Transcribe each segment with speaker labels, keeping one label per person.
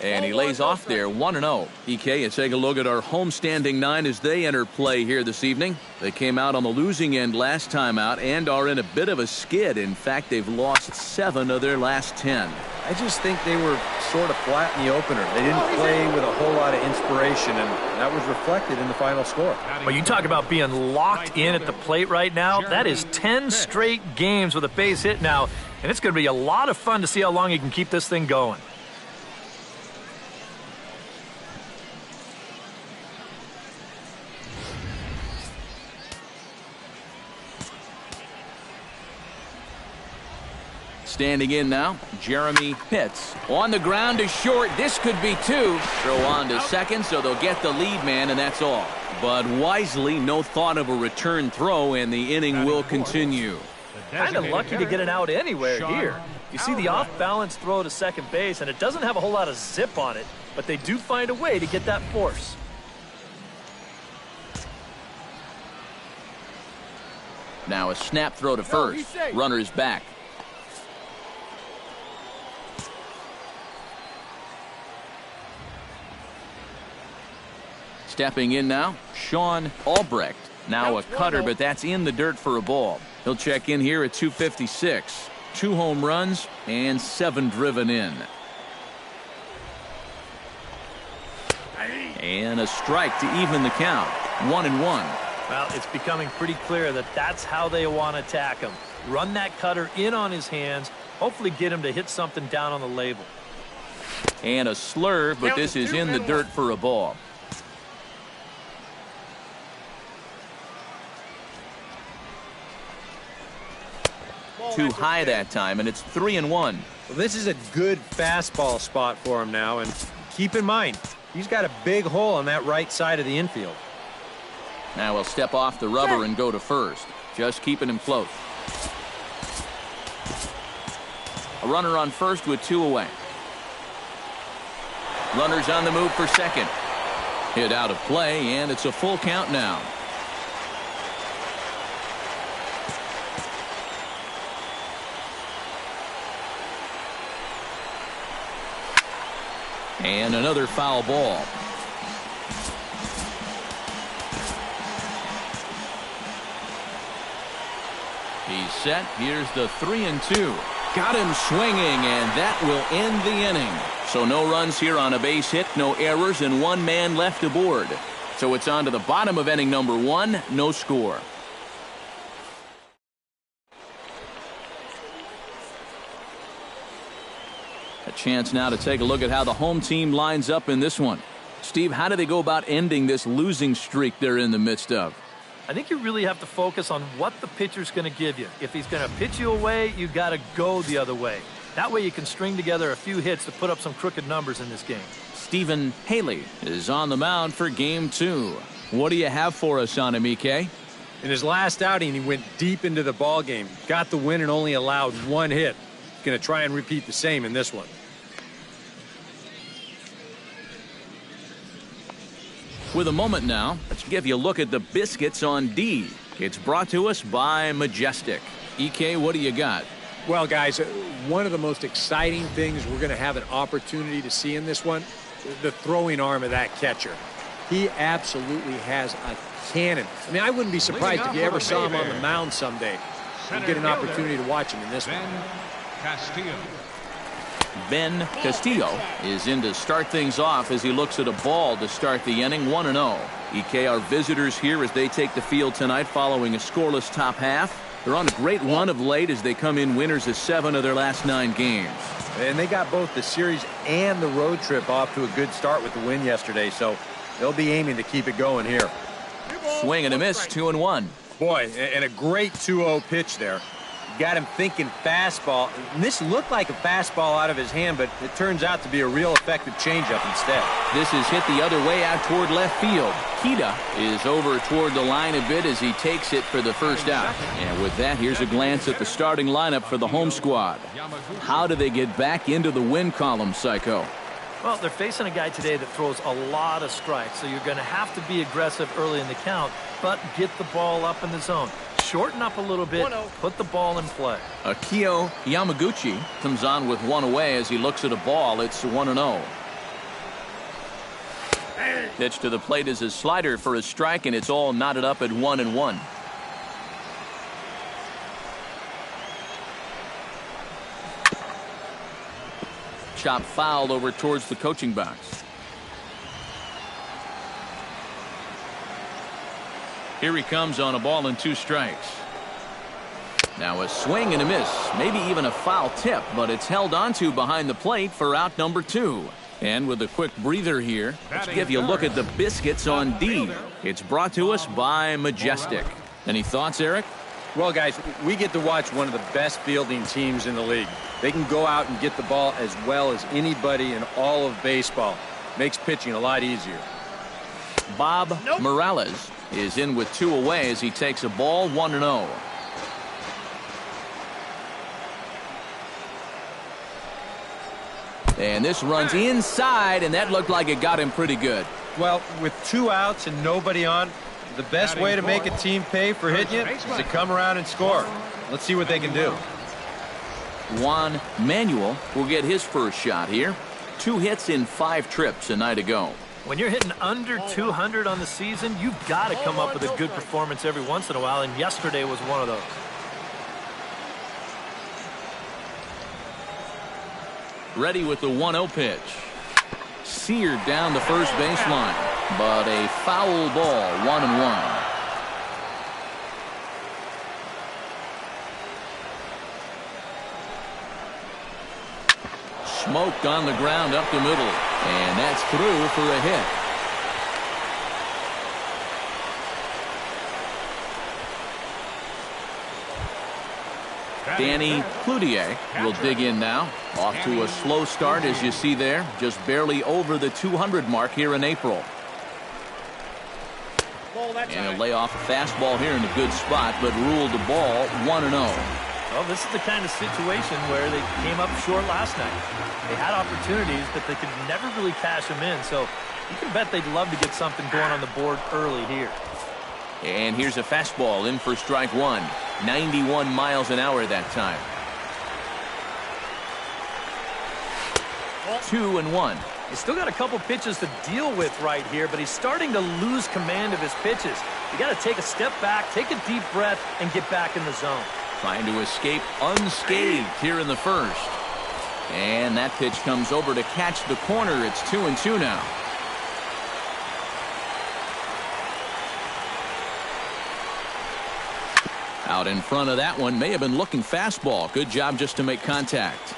Speaker 1: And he lays off there 1-0. EK, you take a look at our homestanding 9 as they enter play here this evening. They came out on the losing end last time out and are in a bit of a skid. In fact, they've lost 7 of their last 10.
Speaker 2: I just think they were sort of flat in the opener. They didn't play with a whole lot of inspiration, and that was reflected in the final score.
Speaker 3: Well, you talk about being locked in at the plate right now. That is 10 straight games with a base hit now, and it's going to be a lot of fun to see how long he can keep this thing going.
Speaker 1: Standing in now, Jeremy Pitts. On the ground is short. This could be 2. Throw on to second, so they'll get the lead man, and that's all. But wisely, no thought of a return throw, and the inning will continue.
Speaker 3: Kind of lucky to get an out anywhere here. You see the off-balance throw to second base, and it doesn't have a whole lot of zip on it, but they do find a way to get that force.
Speaker 1: Now a snap throw to first. Runner is back. Stepping in now, Sean Albrecht. Now a cutter, but that's in the dirt for a ball. He'll check in here at 256. 2 home runs and 7 driven in. And a strike to even the count. 1-1.
Speaker 3: Well, it's becoming pretty clear that that's how they want to attack him. Run that cutter in on his hands, hopefully get him to hit something down on the label.
Speaker 1: And a slurve, but this is in the dirt for a ball. Too high that time, and it's 3-1.
Speaker 2: Well, this is a good fastball spot for him now, and keep in mind, he's got a big hole on that right side of the infield.
Speaker 1: Now he'll step off the rubber and go to first, just keeping him close. A runner on first with 2 away. Runners on the move for second. Hit out of play, and it's a full count now. And another foul ball. He's set. Here's the 3-2. Got him swinging, and that will end the inning. So no runs here on a base hit, no errors, and 1 man left aboard. So it's on to the bottom of inning number 1, no score. A chance now to take a look at how the home team lines up in this one. Steve, how do they go about ending this losing streak they're in the midst of?
Speaker 3: I think you really have to focus on what the pitcher's going to give you. If he's going to pitch you away, you got to go the other way. That way you can string together a few hits to put up some crooked numbers in this game.
Speaker 1: Stephen Haley is on the mound for game 2. What do you have for us on him, EK?
Speaker 2: In his last outing, he went deep into the ball game, got the win, and only allowed 1 hit. He's going to try and repeat the same in this one.
Speaker 1: With a moment now, let's give you a look at the Biscuits on D. It's brought to us by Majestic. EK, what do you got?
Speaker 2: Well, guys, one of the most exciting things we're going to have an opportunity to see in this one, the throwing arm of that catcher. He absolutely has a cannon. I mean, I wouldn't be surprised if you ever saw him on the mound someday. We'll get an opportunity to watch him in this one.
Speaker 1: Ben Castillo is in to start things off as he looks at a ball to start the inning. 1-0. EK, our visitors here as they take the field tonight following a scoreless top half. They're on a great run of late as they come in winners of 7 of their last 9 games.
Speaker 2: And they got both the series and the road trip off to a good start with the win yesterday, so they'll be aiming to keep it going here.
Speaker 1: Swing and a miss, 2-1.
Speaker 2: Boy, and a great 2-0 pitch there. Got him thinking fastball. And this looked like a fastball out of his hand, but it turns out to be a real effective changeup instead.
Speaker 1: This is hit the other way out toward left field. Kita is over toward the line a bit as he takes it for the first out. And with that, here's a glance at the starting lineup for the home squad. How do they get back into the win column, Psycho?
Speaker 3: Well, they're facing a guy today that throws a lot of strikes, so you're going to have to be aggressive early in the count, but get the ball up in the zone. Shorten up a little bit, put the ball in play.
Speaker 1: Akio Yamaguchi comes on with 1 away as he looks at a ball. It's 1-0. Pitch to the plate is a slider for a strike, and it's all knotted up at 1-1. Chop fouled over towards the coaching box. Here he comes on a ball and 2 strikes. Now a swing and a miss, maybe even a foul tip, but it's held onto behind the plate for out number 2. And with a quick breather here, let's give you a look at the Biscuits on D. It's brought to us by Majestic. Any thoughts, Eric?
Speaker 2: Well, guys, we get to watch one of the best fielding teams in the league. They can go out and get the ball as well as anybody in all of baseball. Makes pitching a lot easier.
Speaker 1: Bob Morales is in with 2 away as he takes a ball 1-0. And this runs inside, and that looked like it got him pretty good.
Speaker 4: Well, with 2 outs and nobody on, the best way to make a team pay for hitting you is to come around and score. Let's see what they can do.
Speaker 1: Juan Manuel will get his first shot here. 2 hits in 5 trips a night ago.
Speaker 3: When you're hitting under 200 on the season, you've got to come up with a good performance every once in a while, and yesterday was one of those.
Speaker 1: Ready with the 1-0 pitch. Seared down the first baseline, but a foul ball, 1-1. Smoked on the ground up the middle, and that's through for a hit. Danny Cloutier will dig in now. Off to a slow start, as you see there. Just barely over the 200 mark here in April. And a layoff fastball here in a good spot, but ruled the ball 1-0.
Speaker 3: Well, this is the kind of situation where they came up short last night. They had opportunities, but they could never really cash them in. So you can bet they'd love to get something going on the board early here.
Speaker 1: And here's a fastball in for strike 1. 91 miles an hour that time. 2-1.
Speaker 3: He's still got a couple pitches to deal with right here, but he's starting to lose command of his pitches. You got to take a step back, take a deep breath, and get back in the zone.
Speaker 1: Trying to escape unscathed here in the first. And that pitch comes over to catch the corner. It's 2-2 now. Out in front of that one, may have been looking fastball. Good job just to make contact.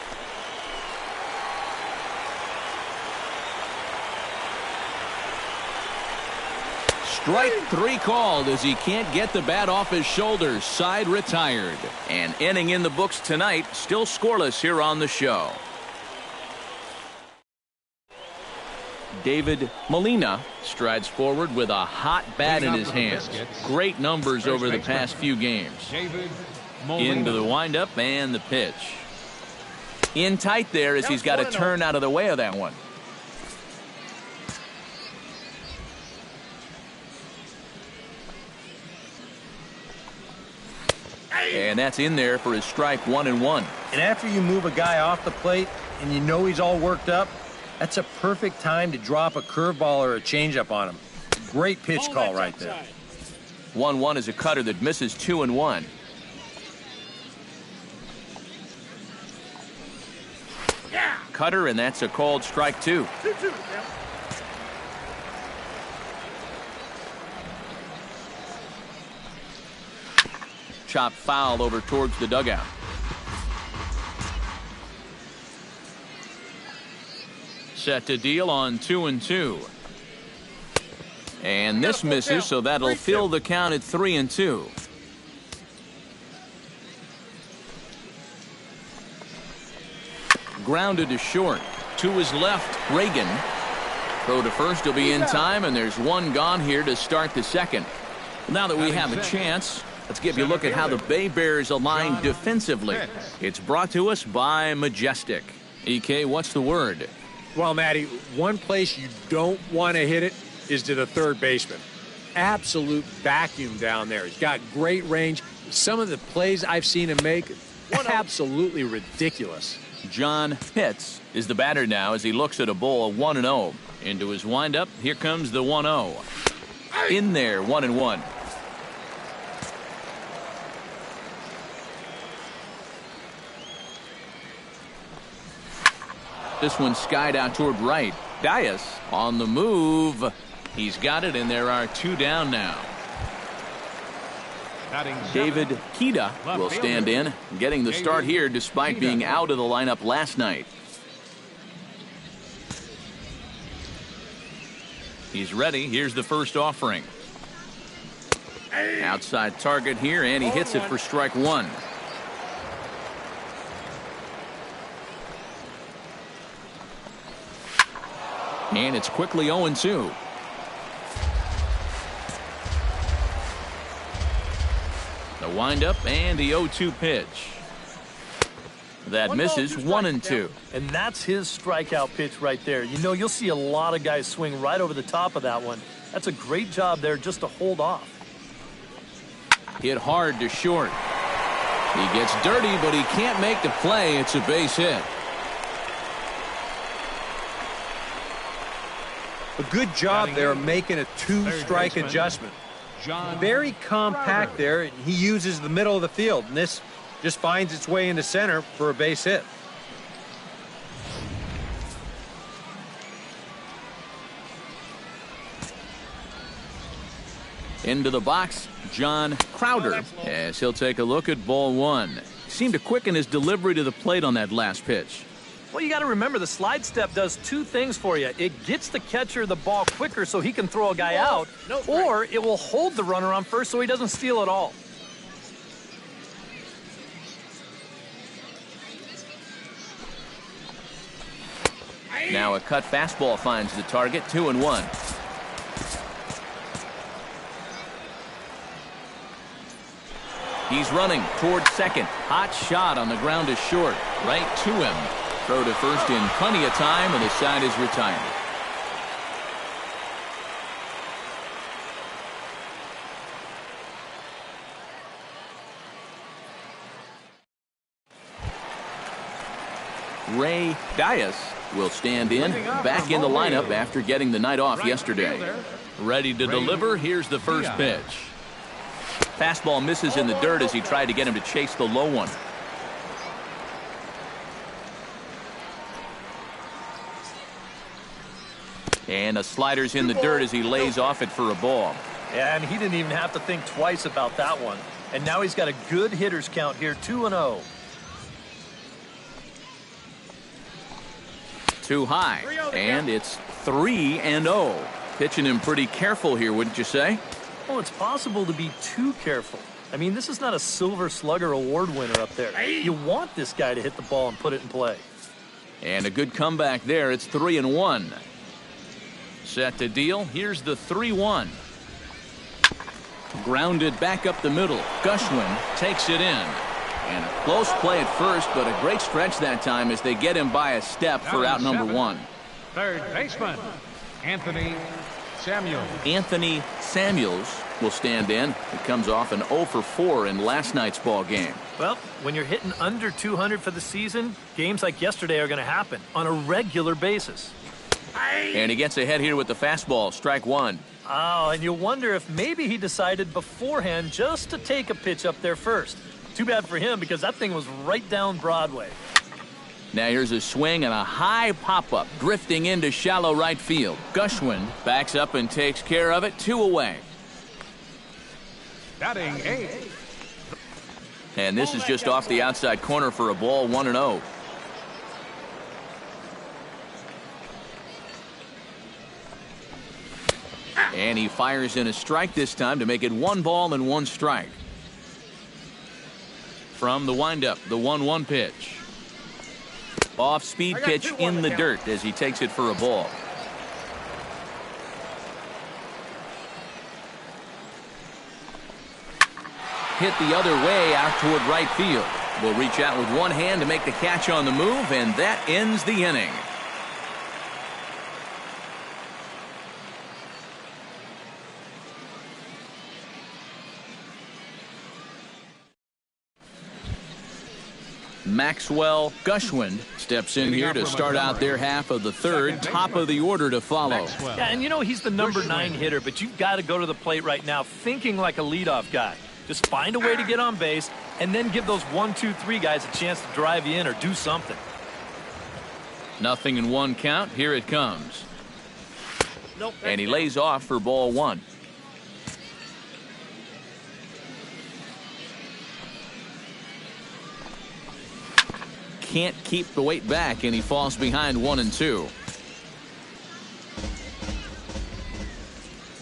Speaker 1: Strike 3 called as he can't get the bat off his shoulders. Side retired. An inning in the books tonight. Still scoreless here on the show. David Molina strides forward with a hot bat in his hands. Great numbers over the past few games. Into the windup and the pitch. In tight there as he's got to turn out of the way of that one. And that's in there for his strike 1-1.
Speaker 4: And after you move a guy off the plate and you know he's all worked up, that's a perfect time to drop a curveball or a changeup on him. Great pitch call right there.
Speaker 1: 1-1 is a cutter that misses 2-1. Cutter, and that's a called strike 2. Chop foul over towards the dugout. Set to deal on 2-2. And this misses, so that'll fill the count at 3-2. Grounded to short. To his left, Reagan. Throw to first will be in time, and there's one gone here to start the second. Now that we have a chance, let's give you a look at how the Baybears align defensively. It's brought to us by Majestic. EK, what's the word?
Speaker 2: Well, Matty, one place you don't want to hit it is to the third baseman. Absolute vacuum down there. He's got great range. Some of the plays I've seen him make, absolutely ridiculous.
Speaker 1: John Pitts is the batter now as he looks at a ball 1-0. Into his windup, here comes the 1-0. In there, 1-1. This one skied out toward right. Dias on the move. He's got it, and there are 2 down now. David Kida will stand in, getting the start here despite being out of the lineup last night. He's ready. Here's the first offering. Outside target here, and he hits it for strike 1. And it's quickly 0-2. The windup and the 0-2 pitch. That misses 1-2.
Speaker 3: And that's his strikeout pitch right there. You know, you'll see a lot of guys swing right over the top of that one. That's a great job there just to hold off.
Speaker 1: Hit hard to short. He gets dirty, but he can't make the play. It's a base hit.
Speaker 4: A good job there making a 2-strike adjustment. Very compact there. He uses the middle of the field, and this just finds its way into center for a base hit.
Speaker 1: Into the box, John Crowder, as he'll take a look at ball 1. Seemed to quicken his delivery to the plate on that last pitch.
Speaker 3: Well, you got to remember the slide step does 2 things for you. It gets the catcher the ball quicker so he can throw a guy out, or it will hold the runner on first so he doesn't steal it all.
Speaker 1: Now a cut fastball finds the target, 2-1. He's running toward second. Hot shot on the ground is short. Right to him. Throw to first in plenty of time, and the side is retired. Ray Dias will stand in, back in the lineup after getting the night off yesterday. Ready to deliver. Here's the first pitch. Fastball misses in the dirt as he tried to get him to chase the low one. And a slider's in the dirt as he lays off it for a ball.
Speaker 3: Yeah, and he didn't even have to think twice about that one. And now he's got a good hitter's count here, 2-0.
Speaker 1: Too high, and it's 3-0. Pitching him pretty careful here, wouldn't you say?
Speaker 3: Well, it's possible to be too careful. I mean, this is not a Silver Slugger award winner up there. You want this guy to hit the ball and put it in play.
Speaker 1: And a good comeback there. It's 3-1. Set to deal. Here's the 3-1. Grounded back up the middle. Gushwin takes it in. And a close play at first, but a great stretch that time as they get him by a step for out number 1.
Speaker 5: Third baseman, Anthony Samuels.
Speaker 1: Anthony Samuels will stand in. He comes off an 0-for-4 in last night's ball game.
Speaker 3: Well, when you're hitting under 200 for the season, games like yesterday are going to happen on a regular basis.
Speaker 1: And he gets ahead here with the fastball. Strike 1.
Speaker 3: Oh, and you wonder if maybe he decided beforehand just to take a pitch up there first. Too bad for him because that thing was right down Broadway.
Speaker 1: Now here's a swing and a high pop-up drifting into shallow right field. Gushwin backs up and takes care of it. 2 away.
Speaker 5: Batting 8.
Speaker 1: And this is just off the outside corner for a ball, 1-0. And he fires in a strike this time to make it 1 ball and 1 strike. From the windup, the 1-1 pitch. Off-speed pitch in the dirt as he takes it for a ball. Hit the other way out toward right field. Will reach out with one hand to make the catch on the move, and that ends the inning. Maxwell Gushwind steps in here to start out their half of the third. Top of the order to follow.
Speaker 3: Yeah, and you know he's the number 9 hitter, but you've got to go to the plate right now thinking like a leadoff guy. Just find a way to get on base and then give those 1, 2, 3 guys a chance to drive you in or do something.
Speaker 1: Nothing in 1 count. Here it comes. And he lays off for ball 1. Can't keep the weight back, and he falls behind 1 and 2.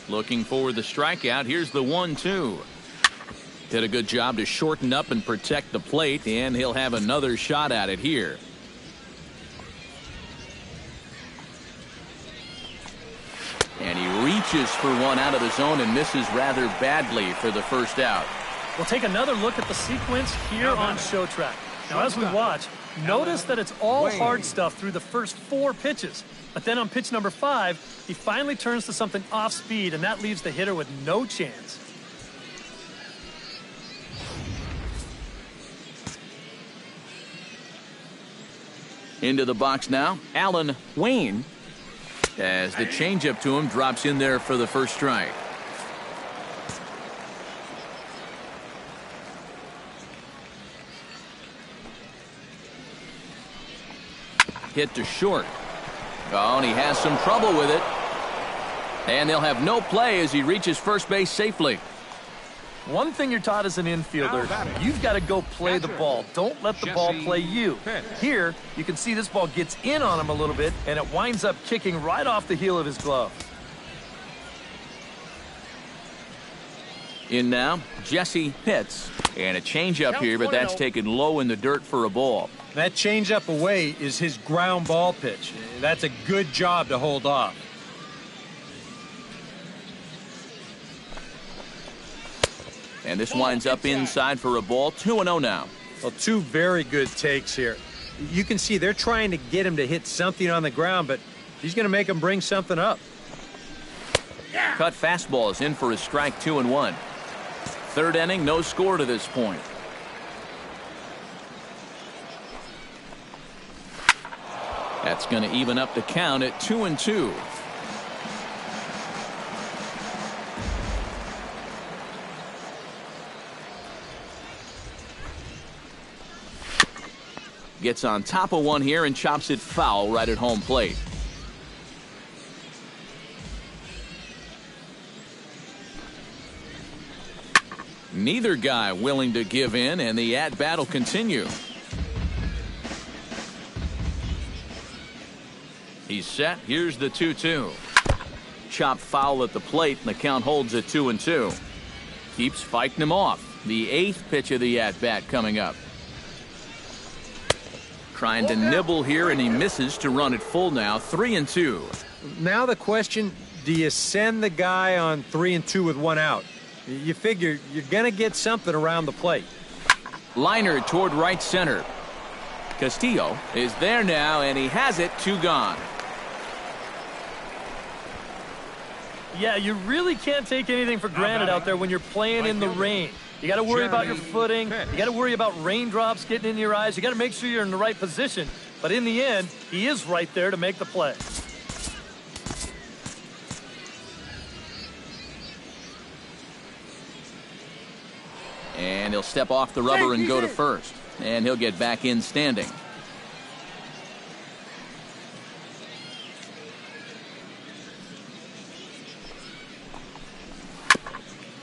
Speaker 1: Looking for the strikeout. Here's the 1-2. Did a good job to shorten up and protect the plate, and he'll have another shot at it here. And he reaches for one out of the zone and misses rather badly for the first out.
Speaker 3: We'll take another look at the sequence here on Show Track. Now, as we watch, notice that it's all hard stuff through the first 4 pitches. But then on pitch number 5, he finally turns to something off speed, and that leaves the hitter with no chance.
Speaker 1: Into the box now, Alan Wayne, as the changeup to him drops in there for the first strike. Hit to short. Oh, and he has some trouble with it. And they'll have no play as he reaches first base safely.
Speaker 3: One thing you're taught as an infielder, you've got to go play the ball. Don't let the ball play you. Here, you can see this ball gets in on him a little bit, and it winds up kicking right off the heel of his glove.
Speaker 1: In now, Jesse Pitts. And a changeup here, but that's taken low in the dirt for a ball.
Speaker 4: That changeup away is his ground ball pitch. That's a good job to hold off.
Speaker 1: And this winds up inside for a ball. 2-0 now.
Speaker 4: Well, 2 very good takes here. You can see they're trying to get him to hit something on the ground, but he's going to make him bring something up.
Speaker 1: Cut fastball is in for a strike. 2-1. Third inning, no score to this point. That's going to even up the count at 2-2. Gets on top of one here and chops it foul right at home plate. Neither guy willing to give in, and the at-bat will continue. He's set. Here's the 2-2. Chopped foul at the plate, and the count holds at 2-2. Keeps fighting him off. The 8th pitch of the at-bat coming up. Trying to nibble here, and he misses to run it full now. 3-2.
Speaker 4: Now the question, do you send the guy on 3-2 with 1 out? You figure you're going to get something around the plate.
Speaker 1: Liner toward right center. Castillo is there now, and he has it. 2 gone.
Speaker 3: Yeah, you really can't take anything for granted out there when you're playing in the rain. You got to worry about your footing. You got to worry about raindrops getting in your eyes. You got to make sure you're in the right position. But in the end, he is right there to make the play.
Speaker 1: And he'll step off the rubber and go to first. And he'll get back in standing.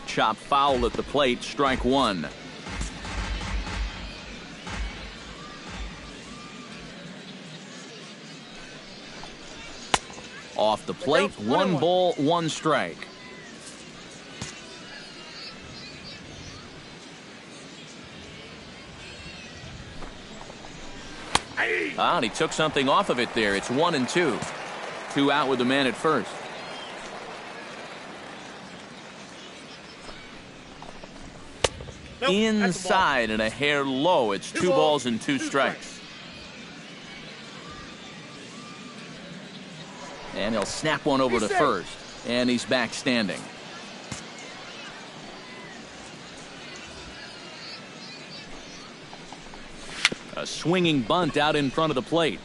Speaker 1: Chop foul at the plate. Strike 1. Off the plate. 1 ball, 1 strike. And he took something off of it there. It's 1-2. 2 out with the man at first. Inside and a hair low. It's 2 balls and 2 strikes. And he'll snap one over to first. And he's back standing. A swinging bunt out in front of the plate.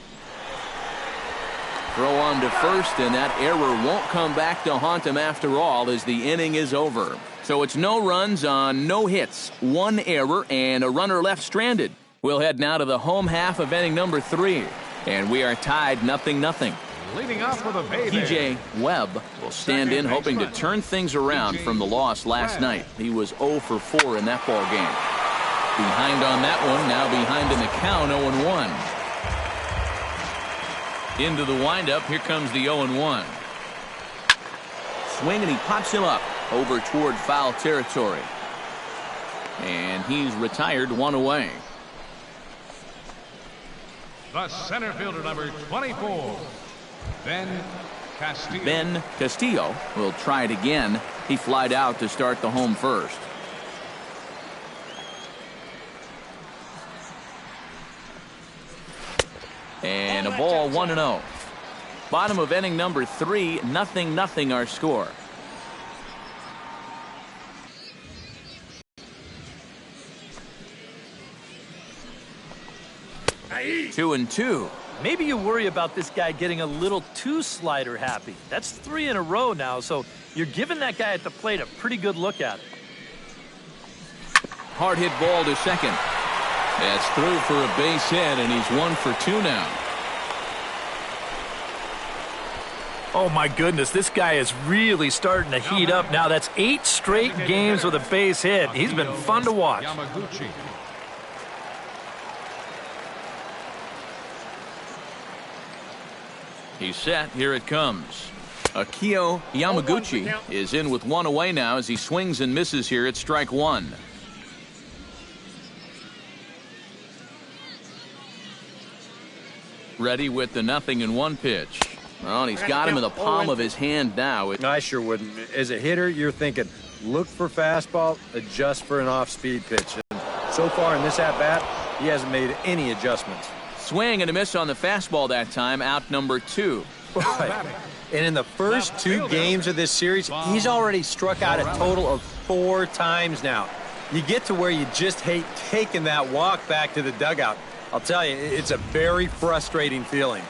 Speaker 1: Throw on to first, and that error won't come back to haunt him after all as the inning is over. So it's no runs on no hits, one error, and a runner left stranded. We'll head now to the home half of inning number 3, and we are tied 0-0.
Speaker 5: Leading off for the Baybears,
Speaker 1: T.J. Webb will stand in hoping to turn things around from the loss last night. He was 0 for 4 in that ball game. Behind on that one, now behind in the count, 0-1. Into the windup, here comes the 0-1. Swing, and he pops him up over toward foul territory. And he's retired, 1 away.
Speaker 5: the center fielder, number 24, Ben Castillo.
Speaker 1: Ben Castillo will try it again. He flied out to start the home first. And a ball, 1-0. Bottom of inning number 3, 0-0 our score. Two and two.
Speaker 3: Maybe you worry about this guy getting a little too slider happy. That's 3 in a row now, so you're giving that guy at the plate a pretty good look at it.
Speaker 1: Hard hit ball to second. That's through for a base hit, and he's 1 for 2 now.
Speaker 3: Oh my goodness, this guy is really starting to heat up now. That's 8 straight games with a base hit. He's been fun to watch.
Speaker 5: Yamaguchi.
Speaker 1: He's set. Here it comes. Akio Yamaguchi is in with 1 away now as he swings and misses here at strike 1. Ready with the 0-1 pitch. Well, and he's got him in the palm of his hand now.
Speaker 4: I sure wouldn't. As a hitter, you're thinking, look for fastball, adjust for an off-speed pitch. And so far in this at-bat, he hasn't made any adjustments.
Speaker 1: Swing and a miss on the fastball that time, out number 2.
Speaker 4: Right. And in the first 2 games of this series, he's already struck out a total of 4 times now. You get to where you just hate taking that walk back to the dugout. I'll tell you, it's a very frustrating feeling.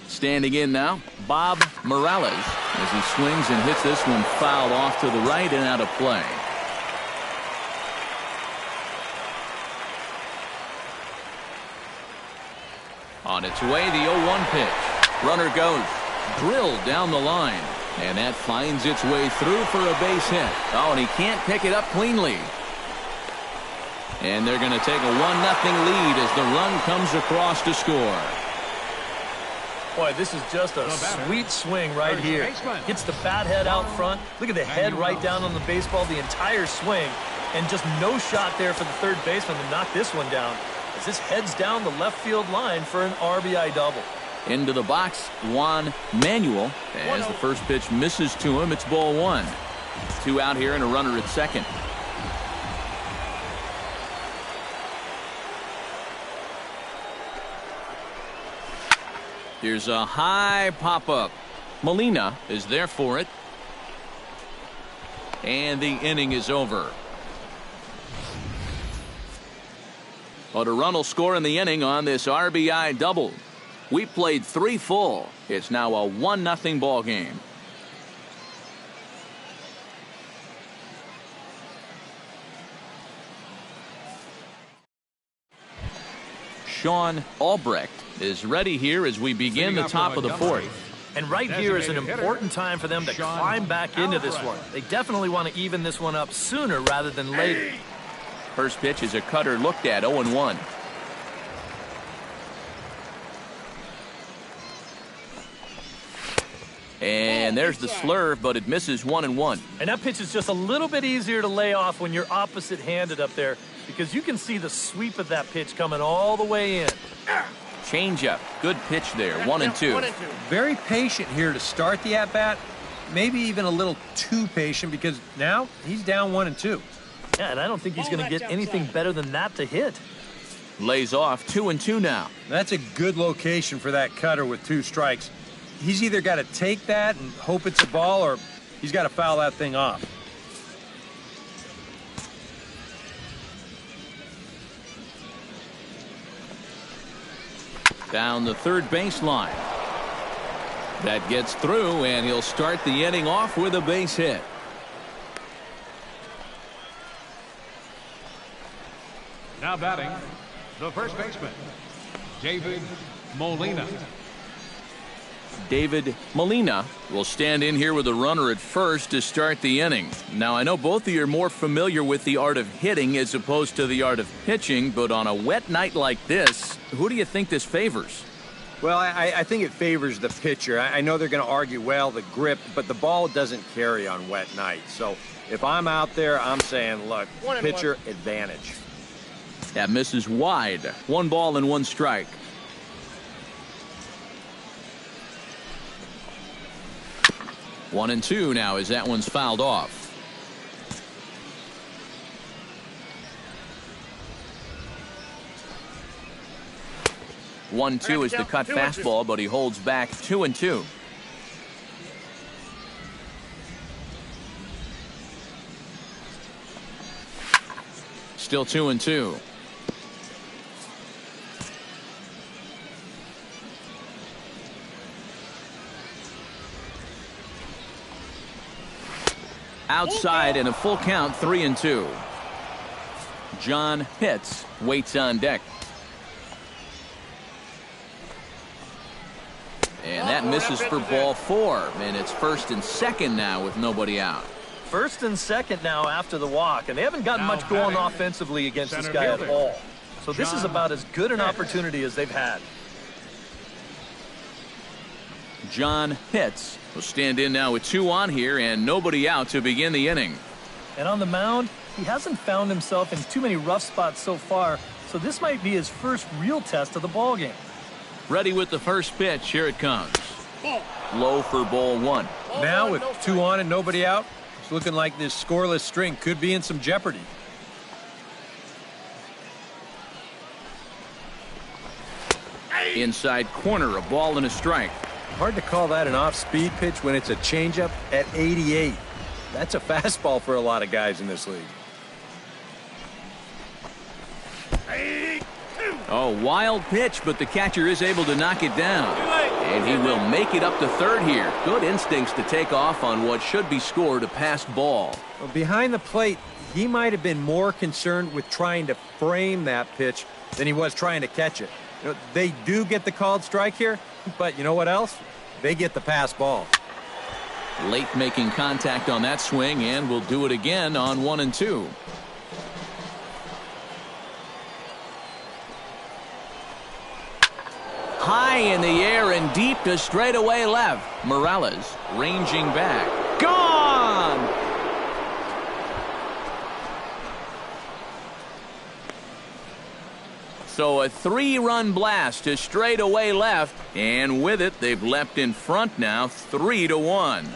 Speaker 1: Standing in now, Bob Morales, as he swings and hits this one fouled off to the right and out of play. On its way, the 0-1 pitch. Runner goes. Drilled down the line. And that finds its way through for a base hit. Oh, and he can't pick it up cleanly. And they're going to take a 1-0 lead as the run comes across to score.
Speaker 3: Boy, this is just a sweet swing right here. Hits the bat head out front. Look at the head right down on the baseball, the entire swing. And just no shot there for the third baseman to knock this one down, as this heads down the left field line for an RBI double.
Speaker 1: Into the box, Juan Manuel. As the first pitch misses to him, it's ball 1. 2 out here and a runner at second. Here's a high pop-up. Molina is there for it. And the inning is over. But a run will score in the inning on this RBI double. We played 3 full. It's now a 1-0 ball game. Sean Albrecht is ready here as we begin the top of the 4th.
Speaker 3: And right here is an important time for them to climb back into this one. They definitely want to even this one up sooner rather than later.
Speaker 1: First pitch is a cutter looked at, 0-1. And there's the slurve, but it misses 1-1.
Speaker 3: And that pitch is just a little bit easier to lay off when you're opposite-handed up there, because you can see the sweep of that pitch coming all the way in.
Speaker 1: Changeup, good pitch there, 1-2.
Speaker 4: Very patient here to start the at-bat. Maybe even a little too patient, because now he's down 1-2.
Speaker 3: Yeah, and I don't think he's going to get anything better than that to hit.
Speaker 1: Lays off, 2-2 now.
Speaker 4: That's a good location for that cutter with 2 strikes. He's either got to take that and hope it's a ball, or he's got to foul that thing off.
Speaker 1: Down the third baseline. That gets through, and he'll start the inning off with a base hit.
Speaker 5: Now batting, the first baseman, David Molina.
Speaker 1: David Molina will stand in here with a runner at first to start the inning. Now, I know both of you are more familiar with the art of hitting as opposed to the art of pitching, but on a wet night like this, who do you think this favors?
Speaker 4: Well, I think it favors the pitcher. I know they're going to argue, well, the grip, but the ball doesn't carry on wet nights. So if I'm out there, I'm saying, look, pitcher advantage.
Speaker 1: That misses wide. 1 ball and 1 strike. One and two now as that one's fouled off. One two is the cut fastball, but he holds back 2-2. Still 2-2. Outside and a full count, 3-2. John Pitts waits on deck. And that misses for ball 4. And it's first and second now with nobody out.
Speaker 3: First and second now after the walk, and they haven't gotten much going offensively against this guy at all. So this is about as good an opportunity as they've had.
Speaker 1: John Pitts will stand in now with 2 on here and nobody out to begin the inning.
Speaker 3: And on the mound, he hasn't found himself in too many rough spots so far, so this might be his first real test of the ballgame.
Speaker 1: Ready with the first pitch. Here it comes. Low for ball 1.
Speaker 4: Now with 2 on and nobody out, it's looking like this scoreless string could be in some jeopardy.
Speaker 1: Inside corner, a ball and a strike.
Speaker 4: Hard to call that an off-speed pitch when it's a changeup at 88. That's a fastball for a lot of guys in this league.
Speaker 1: Oh, wild pitch, but the catcher is able to knock it down. And he will make it up to third here. Good instincts to take off on what should be scored a passed ball.
Speaker 4: Well, behind the plate, he might have been more concerned with trying to frame that pitch than he was trying to catch it. You know, they do get the called strike here, but you know what else? They get the pass ball.
Speaker 1: Late making contact on that swing, and will do it again on 1 and 2. High in the air and deep to straightaway left. Morales ranging back. Gone! So a 3-run blast to straightaway left, and with it they've leapt in front now 3-1.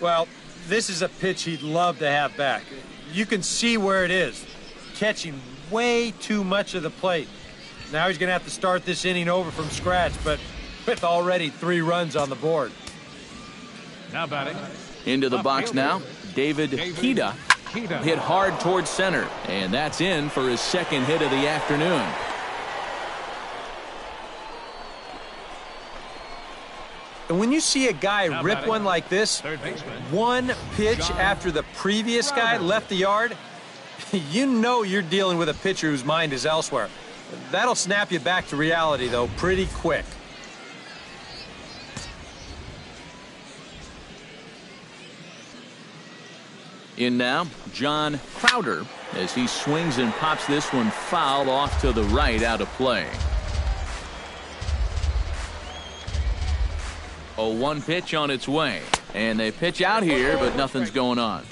Speaker 4: Well, this is a pitch he'd love to have back. You can see where it is. Catching way too much of the plate. Now he's going to have to start this inning over from scratch, but with already 3 runs on the board.
Speaker 5: Now batting.
Speaker 1: Into the box now, David Kita hit hard towards center, and that's in for his second hit of the afternoon.
Speaker 4: And when you see a guy rip one like this, one pitch after the previous guy left the yard, you know you're dealing with a pitcher whose mind is elsewhere. That'll snap you back to reality, though, pretty quick.
Speaker 1: In now, John Crowder, as he swings and pops this one foul off to the right, out of play. 0-1 pitch on its way, and they pitch out here, but nothing's going on.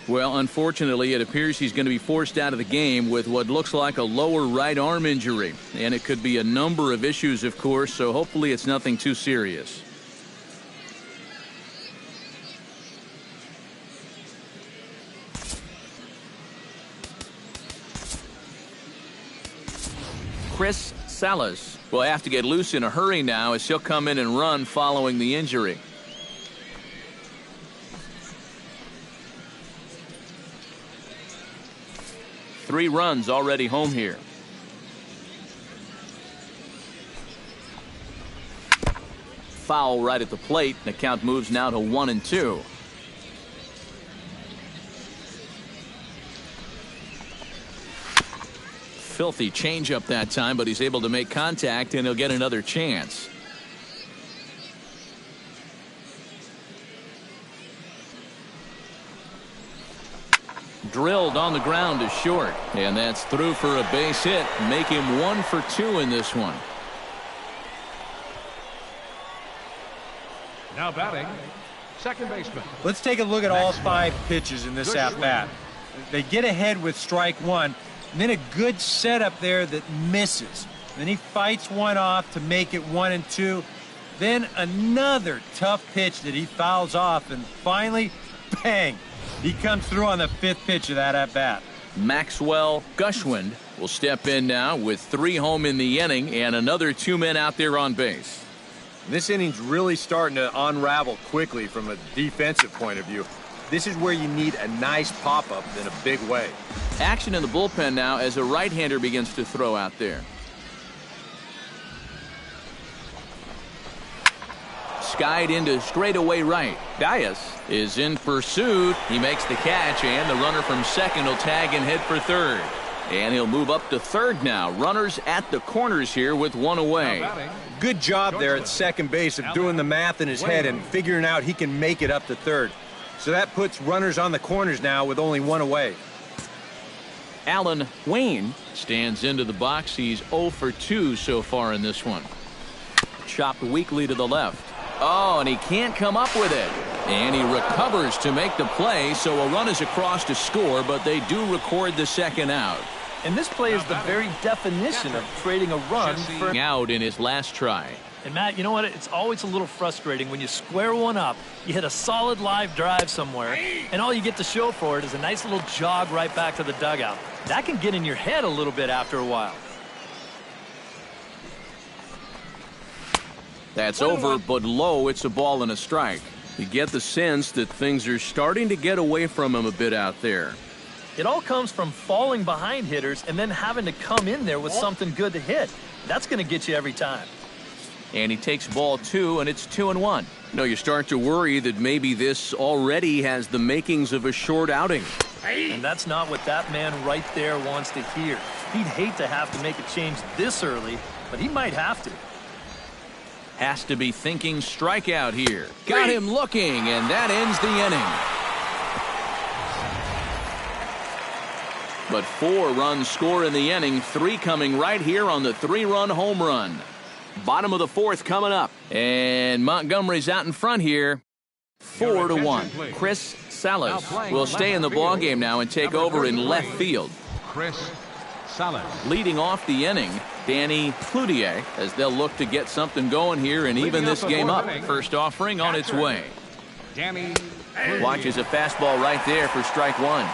Speaker 1: Well, unfortunately, it appears he's going to be forced out of the game with what looks like a lower right arm injury. And it could be a number of issues, of course, so hopefully it's nothing too serious. Chris Salas will have to get loose in a hurry now as he'll come in and run following the injury. Three runs already home here. Foul right at the plate. The count moves now to 1-2. Filthy changeup that time, but he's able to make contact and he'll get another chance. Drilled on the ground to short, and that's through for a base hit. Make him 1 for 2 in this one.
Speaker 5: Now batting, second baseman.
Speaker 4: Let's take a look at all 5 pitches in this at-bat. They get ahead with strike 1, and then a good setup there that misses. Then he fights one off to make it 1-2. Then another tough pitch that he fouls off, and finally, bang! He comes through on the 5th pitch of that at-bat.
Speaker 1: Maxwell Gushwind will step in now with 3 home in the inning and another 2 men out there on base.
Speaker 4: This inning's really starting to unravel quickly from a defensive point of view. This is where you need a nice pop-up in a big way.
Speaker 1: Action in the bullpen now as a right-hander begins to throw out there. Skied into straightaway right. Dias is in pursuit. He makes the catch, and the runner from second will tag and head for third. And he'll move up to third now. Runners at the corners here with 1 away.
Speaker 4: Good job there at second base of doing the math in his head and figuring out he can make it up to third. So that puts runners on the corners now with only 1 away.
Speaker 1: Alan Wayne stands into the box. He's 0 for 2 so far in this one. Chopped weakly to the left. Oh, and he can't come up with it. And he recovers to make the play, so a run is across to score, but they do record the second out.
Speaker 3: And this play is the very definition of trading a run for
Speaker 1: out in his last try.
Speaker 3: And Matt, you know what? It's always a little frustrating when you square one up, you hit a solid live drive somewhere, and all you get to show for it is a nice little jog right back to the dugout. That can get in your head a little bit after a while.
Speaker 1: That's over, but low. It's a ball and a strike. You get the sense that things are starting to get away from him a bit out there.
Speaker 3: It all comes from falling behind hitters and then having to come in there with something good to hit. That's going to get you every time.
Speaker 1: And he takes ball 2, and it's 2-1. No, you start to worry that maybe this already has the makings of a short outing.
Speaker 3: And that's not what that man right there wants to hear. He'd hate to have to make a change this early, but he might have to.
Speaker 1: Has to be thinking strikeout here. Got him looking, and that ends the inning. But 4 runs score in the inning, 3 coming right here on the 3-run home run. Bottom of the 4th coming up, and Montgomery's out in front here. 4-1. Chris Salas will stay in the ballgame now and take over in left field.
Speaker 5: Chris Salas.
Speaker 1: Leading off the inning, Danny Cloutier, as they'll look to get something going here and even this game up. First offering on its way.
Speaker 5: Danny
Speaker 1: watches a fastball right there for strike 1.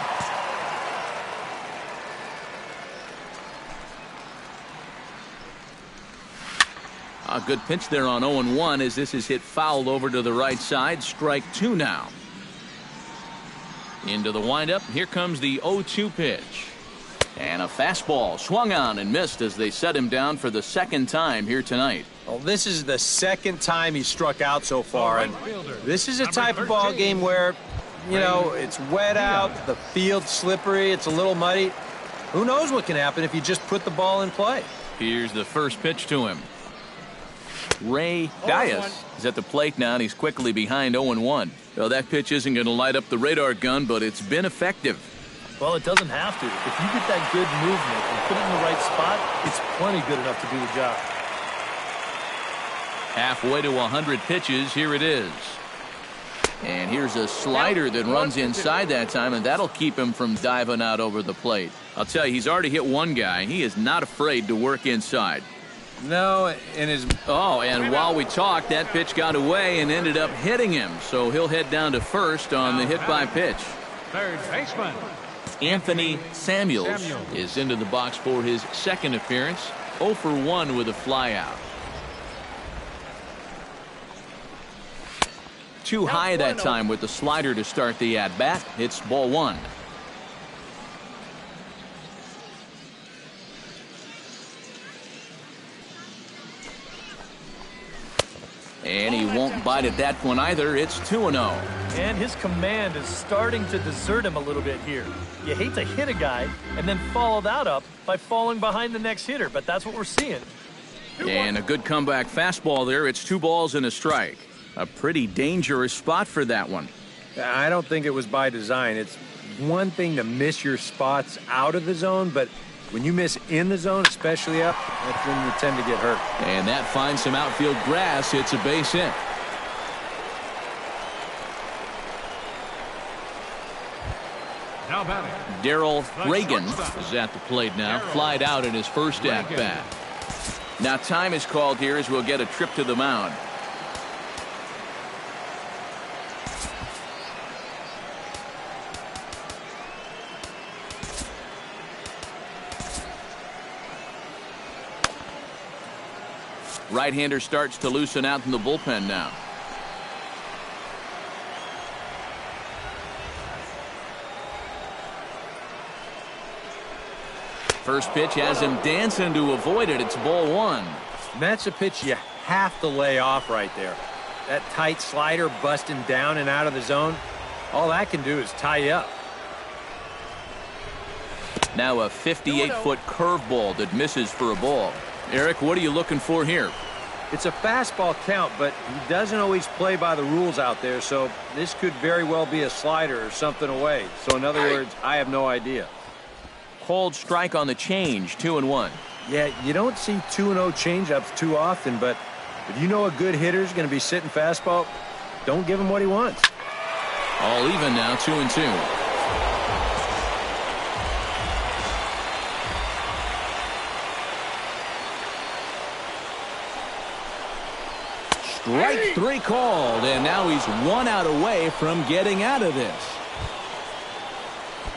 Speaker 1: A good pitch there on 0-1 as this is hit foul over to the right side. Strike 2 now. Into the windup. Here comes the 0-2 pitch. And a fastball swung on and missed as they set him down for the 2nd time here tonight.
Speaker 4: Well, this is the 2nd time he struck out so far, and this is a type of ball game where, you know, it's wet out, the field's slippery, it's a little muddy. Who knows what can happen if you just put the ball in play?
Speaker 1: Here's the first pitch to him. Ray Dias is at the plate now, and he's quickly behind 0-1. Well, that pitch isn't going to light up the radar gun, but it's been effective.
Speaker 3: Well, it doesn't have to. If you get that good movement and put it in the right spot, it's plenty good enough to do the job.
Speaker 1: Halfway to 100 pitches, here it is. And here's a slider that runs inside that time, and that'll keep him from diving out over the plate. I'll tell you, he's already hit one guy. He is not afraid to work inside.
Speaker 4: No, and his...
Speaker 1: Oh, and while we talked, that pitch got away and ended up hitting him. So he'll head down to first on the hit-by-pitch.
Speaker 5: Third baseman
Speaker 1: Anthony Samuels is into the box for his 2nd appearance. 0 for 1 with a flyout. Too high that time with the slider to start the at-bat. It's ball 1. And he won't bite at that one either. It's 2-0.
Speaker 3: And his command is starting to desert him a little bit here. You hate to hit a guy and then follow that up by falling behind the next hitter, but that's what we're seeing.
Speaker 1: And a good comeback fastball there. It's 2 balls and a strike. A pretty dangerous spot for that one.
Speaker 4: I don't think it was by design. It's one thing to miss your spots out of the zone, but when you miss in the zone, especially up, that's when you tend to get hurt.
Speaker 1: And that finds some outfield grass. It's a base hit.
Speaker 5: Now batting.
Speaker 1: Darryl Reagan is at the plate now. Flied out in his first at-bat. Now time is called here as we'll get a trip to the mound. Right-hander starts to loosen out in the bullpen now. First pitch has him dancing to avoid it. It's ball 1.
Speaker 4: And that's a pitch you have to lay off right there. That tight slider busting down and out of the zone, all that can do is tie you up.
Speaker 1: Now a 58-foot curveball that misses for a ball. Eric, what are you looking for here?
Speaker 4: It's a fastball count, but he doesn't always play by the rules out there, so this could very well be a slider or something away. So in other words, I have no idea.
Speaker 1: Called strike on the change, 2-1.
Speaker 4: Yeah, you don't see 2-0 changeups too often, but if you know a good hitter's going to be sitting fastball, don't give him what he wants.
Speaker 1: All even now, 2-2. Strike 3 called, and now he's 1 out away from getting out of this.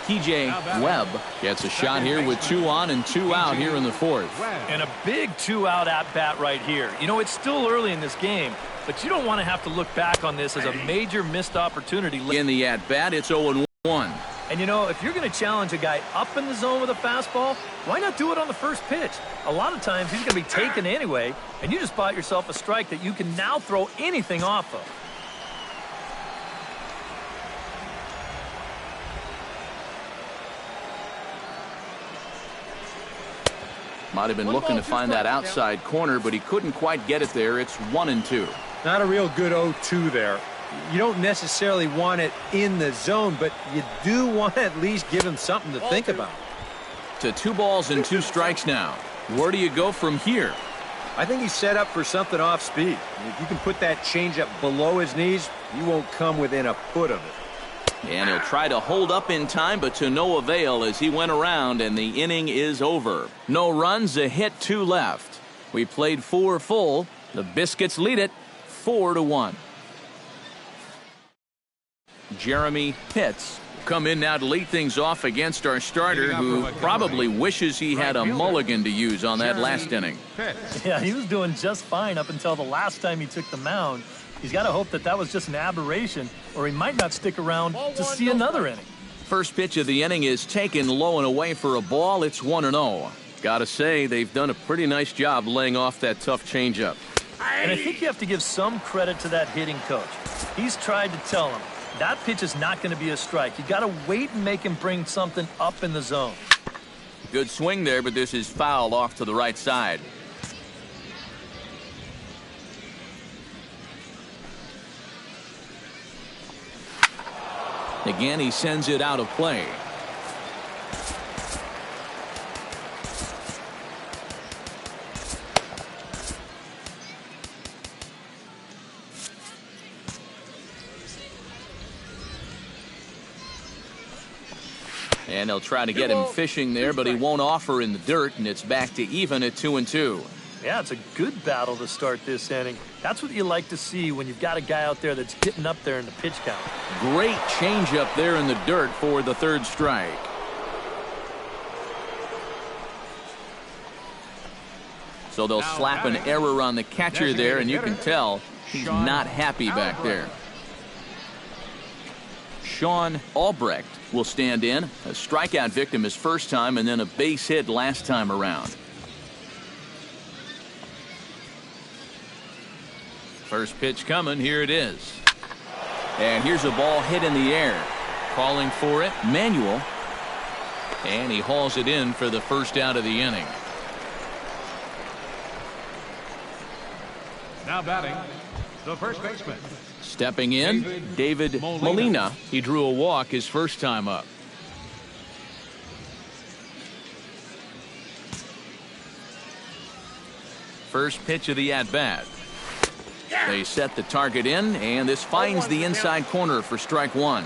Speaker 1: TJ Webb gets a shot here with 2 on and 2 out here in the 4th.
Speaker 3: And a big 2-out at-bat right here. You know, it's still early in this game, but you don't want to have to look back on this as a major missed opportunity.
Speaker 1: In the at-bat, it's 0-1.
Speaker 3: And, you know, if you're going to challenge a guy up in the zone with a fastball, why not do it on the first pitch? A lot of times he's going to be taken anyway, and you just bought yourself a strike that you can now throw anything off of.
Speaker 1: Might have been looking to find that outside corner, but he couldn't quite get it there. It's 1-2.
Speaker 4: Not a real good 0-2 there. You don't necessarily want it in the zone, but you do want to at least give him something to think about.
Speaker 1: To 2 balls and 2 strikes now. Where do you go from here?
Speaker 4: I think he's set up for something off speed. If you can put that changeup below his knees, you won't come within a foot of it.
Speaker 1: And he'll try to hold up in time, but to no avail as he went around and the inning is over. No runs, a hit, 2 left. We played 4 full. The Biscuits lead it 4-1. Jeremy Pitts come in now to lead things off against our starter, who probably wishes he had a mulligan to use on that last inning.
Speaker 3: Yeah, he was doing just fine up until the last time he took the mound. He's got to hope that that was just an aberration, or he might not stick around to see another inning.
Speaker 1: First pitch of the inning is taken low and away for a ball. It's 1-0. Gotta say, they've done a pretty nice job laying off that tough changeup.
Speaker 3: And I think you have to give some credit to that hitting coach. He's tried to tell him, that pitch is not going to be a strike. You got to wait and make him bring something up in the zone.
Speaker 1: Good swing there, but this is fouled off to the right side. Again, he sends it out of play. And they'll try to get him fishing there, but he won't offer in the dirt, and it's back to even at 2-2.
Speaker 3: Yeah, it's a good battle to start this inning. That's what you like to see when you've got a guy out there that's getting up there in the pitch count.
Speaker 1: Great changeup there in the dirt for the 3rd strike. So they'll slap an error on the catcher there, and you can tell he's not happy back there. Sean Albrecht will stand in. A strikeout victim his first time, and then a base hit last time around. First pitch coming. Here it is. And here's a ball hit in the air. Calling for it, Manuel. And he hauls it in for the first out of the inning.
Speaker 5: Now batting, the first baseman.
Speaker 1: Stepping in, David Molina. He drew a walk his first time up. First pitch of the at-bat. They set the target in, and this finds the inside corner for strike one.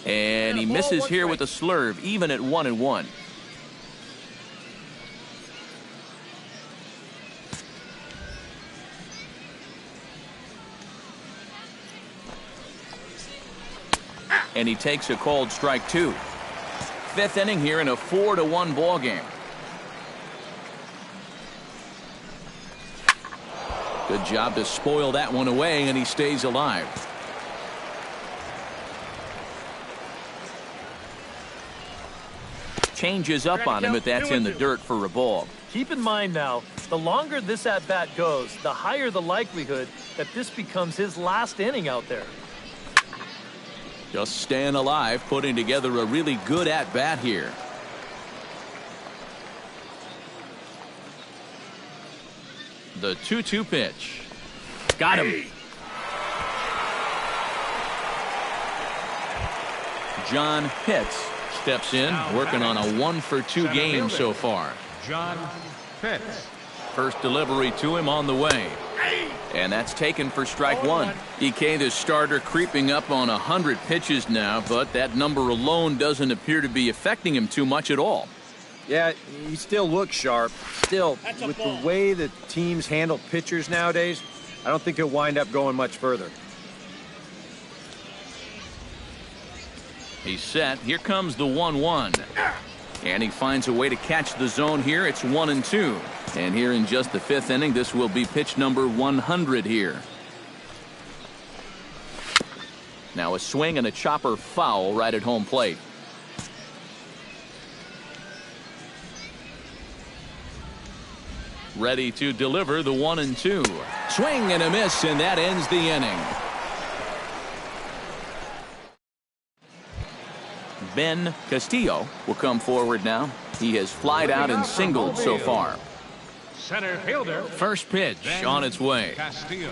Speaker 1: And he misses here with a slurve, even at 1-1. And he takes a called strike two. Fifth inning here in a 4-1 ball game. Good job to spoil that one away, and he stays alive. Changes up on him, but that's in the dirt for a ball.
Speaker 3: Keep in mind now, the longer this at-bat goes, the higher the likelihood that this becomes his last inning out there.
Speaker 1: Just staying alive, putting together a really good at-bat here. The 2-2 pitch. Got him. John Pitts steps in, working on a 1-for-2 game so far.
Speaker 5: John Pitts.
Speaker 1: First delivery to him on the way. And that's taken for strike one. EK, the starter, creeping up on 100 pitches now, but that number alone doesn't appear to be affecting him too much at all.
Speaker 4: Yeah, he still looks sharp. Still, with the way that teams handle pitchers nowadays, I don't think he'll wind up going much further.
Speaker 1: He's set. Here comes the 1-1. And he finds a way to catch the zone here. It's 1-2. And here in just the fifth inning, this will be pitch number 100 here. Now a swing and a chopper foul right at home plate. Ready to deliver the 1-2. Swing and a miss, and that ends the inning. Ben Castillo will come forward now. He has flied out and singled so far.
Speaker 5: Center fielder.
Speaker 1: First pitch on its way.
Speaker 5: Castillo.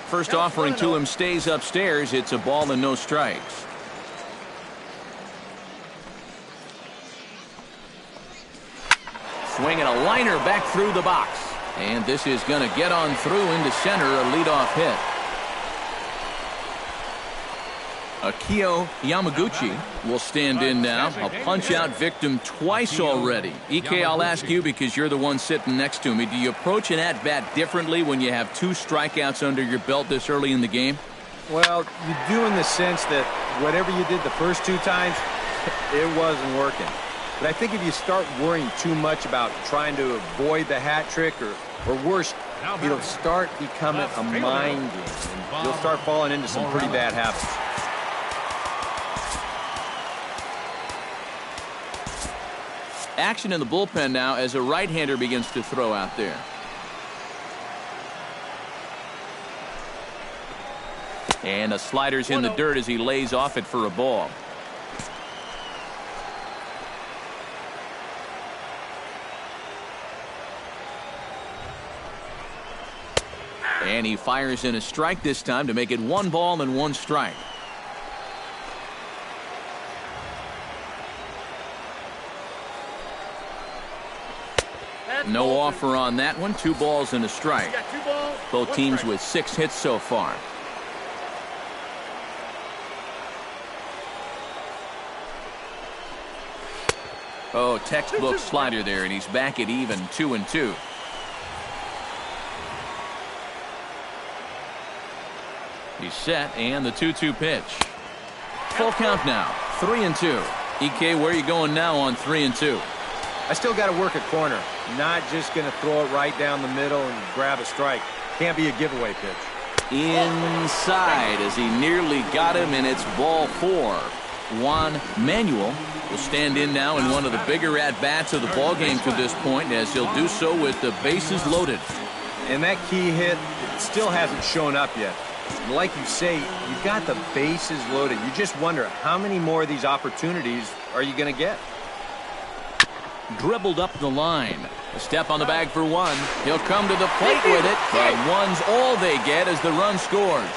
Speaker 1: First offering to him stays upstairs. It's a ball and no strikes. Swinging a liner back through the box. And this is going to get on through into center, a leadoff hit. Akio Yamaguchi will stand in now. A punch-out victim twice already. EK, I'll ask you because you're the one sitting next to me. Do you approach an at-bat differently when you have two strikeouts under your belt this early in the game?
Speaker 4: Well, you do in the sense that whatever you did the first two times, it wasn't working. But I think if you start worrying too much about trying to avoid the hat trick or worse, it'll start becoming a mind game. And you'll start falling into some pretty bad habits.
Speaker 1: Action in the bullpen now as a right-hander begins to throw out there. And the slider's in the dirt as he lays off it for a ball. And he fires in a strike this time to make it 1 ball and 1 strike. No offer on that one. 2 balls and a strike. Both teams with 6 hits so far. Oh, textbook slider there, and he's back at even 2-2. He's set, and the 2-2 pitch. Full count now, 3-2. EK, where are you going now on 3-2?
Speaker 4: I still got to work a corner. Not just going to throw it right down the middle and grab a strike. Can't be a giveaway pitch.
Speaker 1: Inside as he nearly got him, and it's ball 4. Juan Manuel will stand in now in one of the bigger at-bats of the ballgame to this point, as he'll do so with the bases loaded.
Speaker 4: And that key hit still hasn't shown up yet. Like you say, you've got the bases loaded. You just wonder how many more of these opportunities are you going to get?
Speaker 1: Dribbled up the line. A step on the bag for one. He'll come to the plate with it, but one's all they get as the run scores.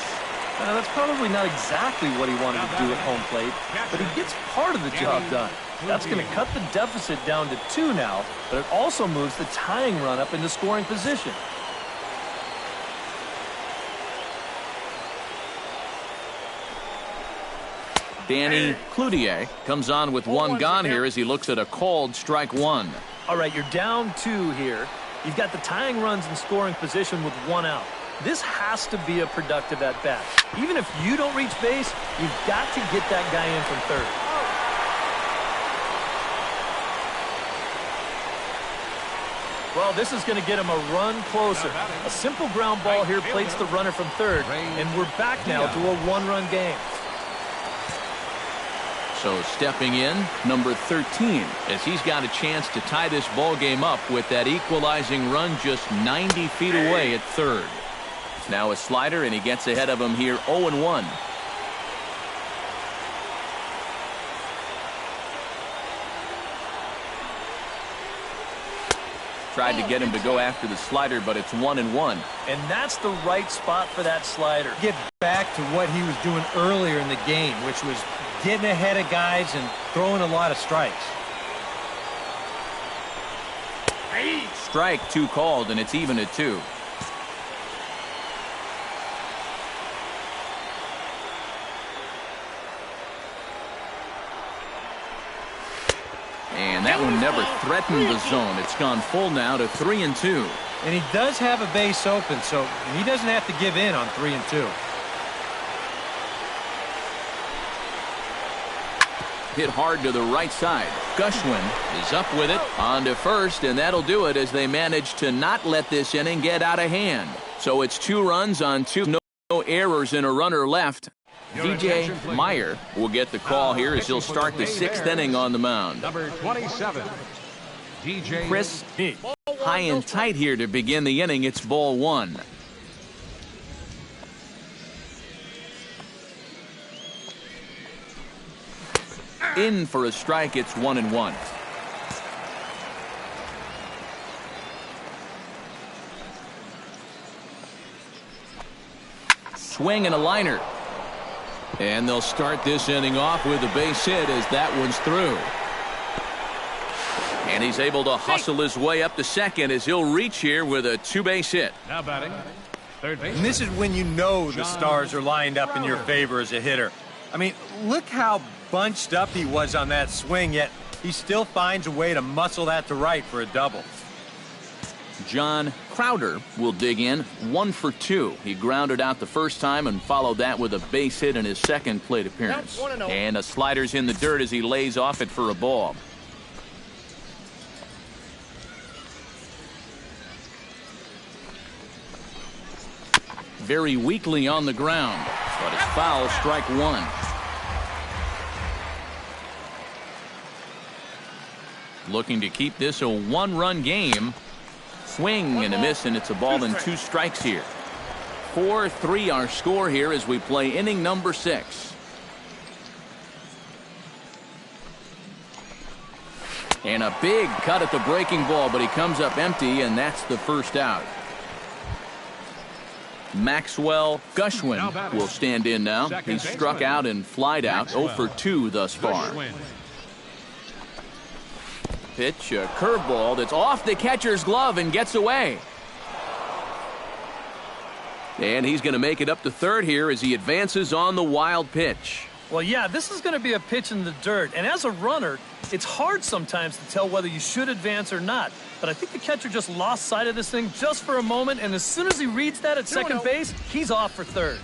Speaker 3: That's probably not exactly what he wanted to do at home plate, but he gets part of the job done. That's going to cut the deficit down to 2 now, but it also moves the tying run up into scoring position.
Speaker 1: Danny Cloutier comes on with one gone here as he looks at a called strike 1.
Speaker 3: All right, you're down 2 here. You've got the tying runs in scoring position with 1 out. This has to be a productive at-bat. Even if you don't reach base, you've got to get that guy in from third. Well, this is going to get him a run closer. A simple ground ball here plates the runner from third, and we're back now to a 1-run game.
Speaker 1: So stepping in, number 13, as he's got a chance to tie this ball game up with that equalizing run just 90 feet away at third. Now a slider, and he gets ahead of him here 0-1. Tried to get him to go after the slider, but it's 1-1.
Speaker 3: And that's the right spot for that slider.
Speaker 4: Get back to what he was doing earlier in the game, which was getting ahead of guys and throwing a lot of strikes.
Speaker 1: Strike 2 called, and it's even at 2. And that one never threatened the zone. It's gone full now to 3-2.
Speaker 4: And he does have a base open, so he doesn't have to give in on 3-2.
Speaker 1: Hit hard to the right side. Gushwin is up with it on to first, and that'll do it as they manage to not let this inning get out of hand. So it's 2 runs on 2, no errors and a runner left. DJ Meyer will get the call here as he'll start the 6th inning on the mound.
Speaker 5: Number 27, DJ
Speaker 1: Chris, high and tight here to begin the inning. It's ball 1. In for a strike. It's 1-1. Swing and a liner. And they'll start this inning off with a base hit as that one's through. And he's able to hustle his way up to second as he'll reach here with a 2-base hit.
Speaker 5: now batting third base.
Speaker 4: And this is when you know the stars are lined up in your favor as a hitter. I mean, look how bunched up he was on that swing, yet he still finds a way to muscle that to right for a double.
Speaker 1: John Crowder will dig in, 1 for 2. He grounded out the first time and followed that with a base hit in his second plate appearance. And a slider's in the dirt as he lays off it for a ball. Very weakly on the ground, but it's foul, strike 1. Looking to keep this a 1-run game. Swing and a miss, and it's a ball and 2 strikes here. 4-3 our score here as we play inning number 6. And a big cut at the breaking ball, but he comes up empty, and that's the first out. Maxwell Gushwin will stand in now. He's struck out and flied out, 0 for 2 thus far. Pitch, a curveball that's off the catcher's glove and gets away. And he's going to make it up to third here as he advances on the wild pitch.
Speaker 3: Well, yeah, this is going to be a pitch in the dirt. And as a runner, it's hard sometimes to tell whether you should advance or not. But I think the catcher just lost sight of this thing just for a moment. And as soon as he reads that at second base, he's off for third.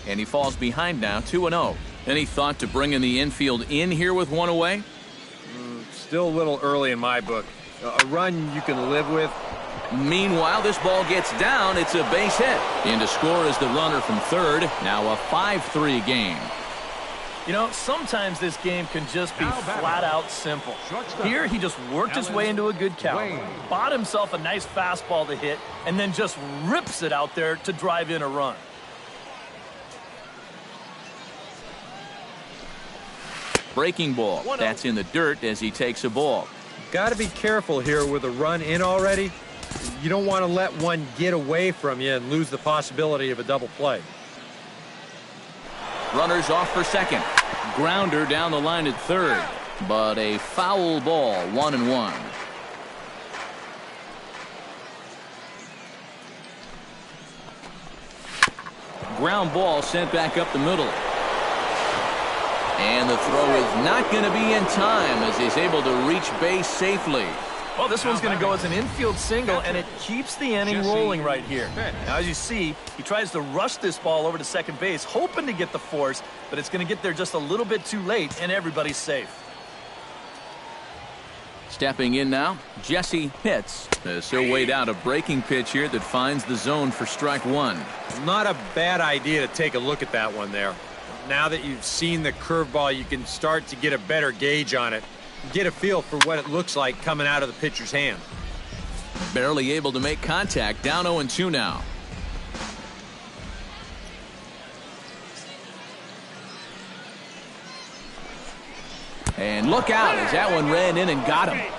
Speaker 1: and he falls behind now 2-0. Any thought to bringing the infield in here with one away?
Speaker 4: Still a little early in my book. A run you can live with.
Speaker 1: Meanwhile, this ball gets down. It's a base hit. In to score is the runner from third. Now a 5-3 game.
Speaker 3: You know, sometimes this game can just be flat out simple. Here, he just worked his way into a good count, bought himself a nice fastball to hit, and then just rips it out there to drive in a run.
Speaker 1: Breaking ball. That's in the dirt as he takes a ball.
Speaker 4: Got to be careful here with a run in already. You don't want to let one get away from you and lose the possibility of a double play.
Speaker 1: Runners off for second. Grounder down the line at third. But a foul ball, 1-1. Ground ball sent back up the middle. And the throw is not going to be in time as he's able to reach base safely.
Speaker 3: Well, this one's going to go as an infield single, and it keeps the inning rolling right here. Now, as you see, he tries to rush this ball over to second base, hoping to get the force, but it's going to get there just a little bit too late, and everybody's safe.
Speaker 1: Stepping in now, Jesse Pitts. As he'll wait out a breaking pitch here that finds the zone for strike one.
Speaker 4: Not a bad idea to take a look at that one there. Now that you've seen the curveball, you can start to get a better gauge on it. Get a feel for what it looks like coming out of the pitcher's hand.
Speaker 1: Barely able to make contact. Down 0-2 now. And look out as that one ran in and got him.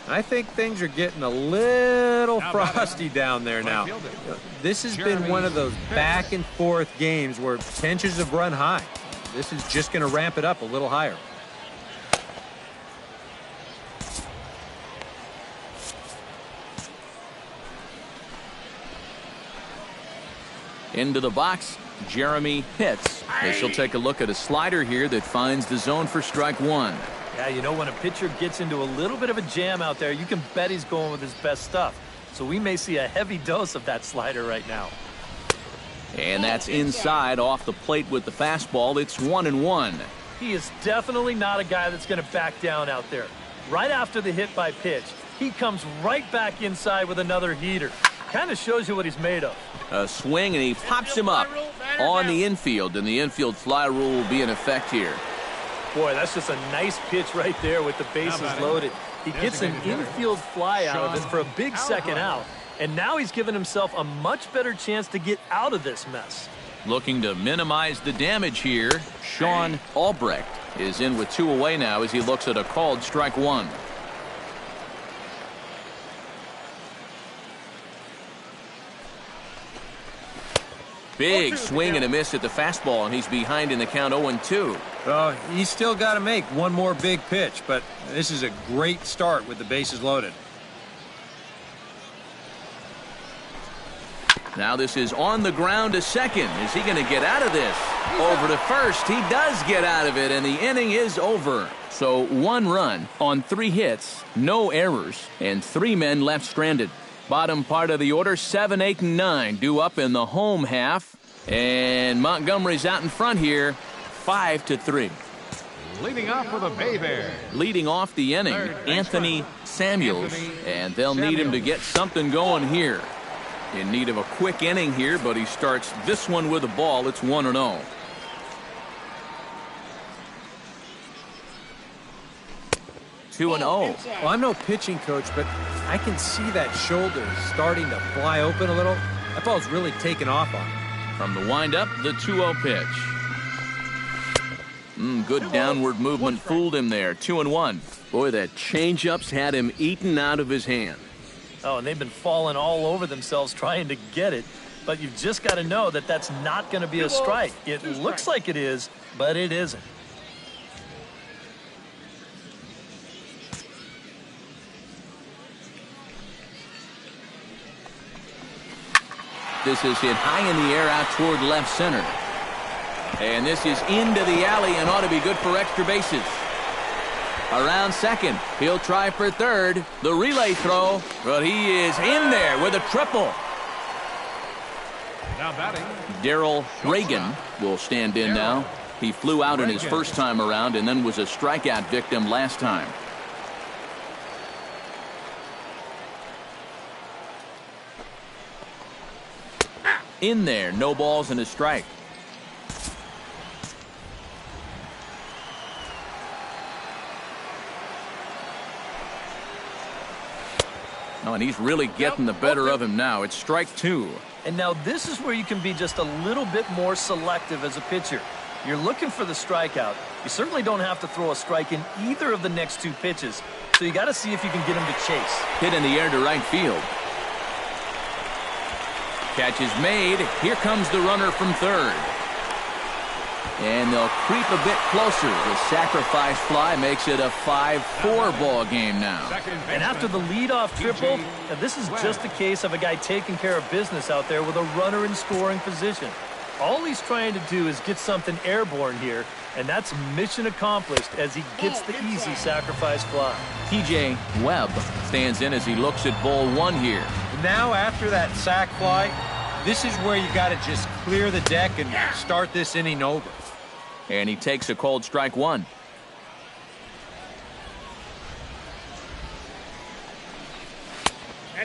Speaker 4: I think things are getting a little frosty down there now. This has been one of those back and forth games where tensions have run high. This is just going to ramp it up a little higher.
Speaker 1: Into the box, Jeremy Pitts. As she'll take a look at a slider here that finds the zone for strike one.
Speaker 3: Yeah, you know, when a pitcher gets into a little bit of a jam out there, you can bet he's going with his best stuff. So we may see a heavy dose of that slider right now.
Speaker 1: And that's inside off the plate with the fastball. It's 1-1.
Speaker 3: He is definitely not a guy that's going to back down out there. Right after the hit by pitch, he comes right back inside with another heater. Kind of shows you what he's made of.
Speaker 1: A swing, and he pops him up on the infield, and the infield fly rule will be in effect here.
Speaker 3: Boy, that's just a nice pitch right there with the bases loaded. He gets an infield fly out of it for a big second out, and now he's given himself a much better chance to get out of this mess.
Speaker 1: Looking to minimize the damage here, Sean Albrecht is in with 2 away now as he looks at a called strike one. Big swing and a miss at the fastball, and he's behind in the count 0-2.
Speaker 4: Well, he's still got to make one more big pitch, but this is a great start with the bases loaded.
Speaker 1: Now this is on the ground to second. Is he going to get out of this? Over to first. He does get out of it, and the inning is over. So 1 run on 3 hits, no errors, and 3 men left stranded. Bottom part of the order, 7, 8, and 9 due up in the home half. And Montgomery's out in front here, 5-3.
Speaker 5: Leading off for the Baybears.
Speaker 1: Leading off the inning, Anthony Samuels. And they'll need him to get something going here. In need of a quick inning here, but he starts this one with a ball. It's 1-0.
Speaker 4: Well, I'm no pitching coach, but I can see that shoulder starting to fly open a little. That ball's really taken off on him.
Speaker 1: From the windup, the 2-0 pitch. Good downward movement fooled him there. 2-1. Boy, that changeup's had him eaten out of his hand.
Speaker 3: Oh, and they've been falling all over themselves trying to get it. But you've just got to know that that's not going to be a strike. It looks like it is, but it isn't.
Speaker 1: This is hit high in the air out toward left center. And this is into the alley and ought to be good for extra bases. Around second. He'll try for third. The relay throw. But he is in there with a triple.
Speaker 5: Now batting.
Speaker 1: Darrell Reagan will stand in now. He flew out in his first time around and then was a strikeout victim last time. In there, no balls and a strike. Oh, and he's really getting the better of him now. It's strike two.
Speaker 3: And now this is where you can be just a little bit more selective as a pitcher. You're looking for the strikeout. You certainly don't have to throw a strike in either of the next two pitches. So you got to see if you can get him to chase.
Speaker 1: Hit in the air to right field. Catch is made. Here comes the runner from third. And they'll creep a bit closer. The sacrifice fly makes it a 5-4 ball game now.
Speaker 3: And after the leadoff triple, this is just a case of a guy taking care of business out there with a runner in scoring position. All he's trying to do is get something airborne here, and that's mission accomplished as he gets the easy sacrifice fly.
Speaker 1: TJ Webb stands in as he looks at ball one here.
Speaker 4: Now after that sac fly, this is where you got to just clear the deck and start this inning over.
Speaker 1: And he takes a cold strike one.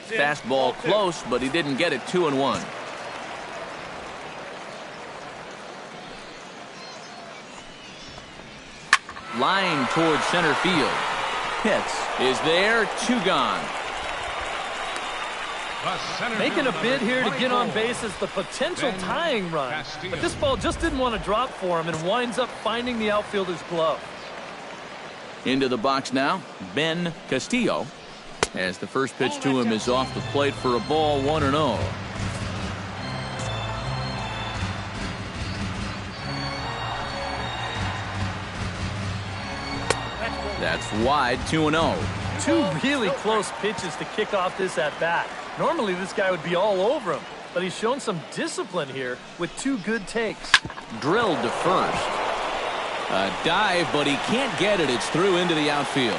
Speaker 1: Fastball close, but he didn't get it. 2-1. Line towards center field. Hits is there. 2 gone.
Speaker 3: Making a bid here to get on base is the potential tying run. But this ball just didn't want to drop for him and winds up finding the outfielder's glove.
Speaker 1: Into the box now, Ben Castillo. As the first pitch to him is off the plate for a ball, 1-0. That's wide, 2-0.
Speaker 3: Two really close pitches to kick off this at-bat. Normally this guy would be all over him, but he's shown some discipline here with 2 good takes.
Speaker 1: Drilled to first. A dive, but he can't get it. It's through into the outfield.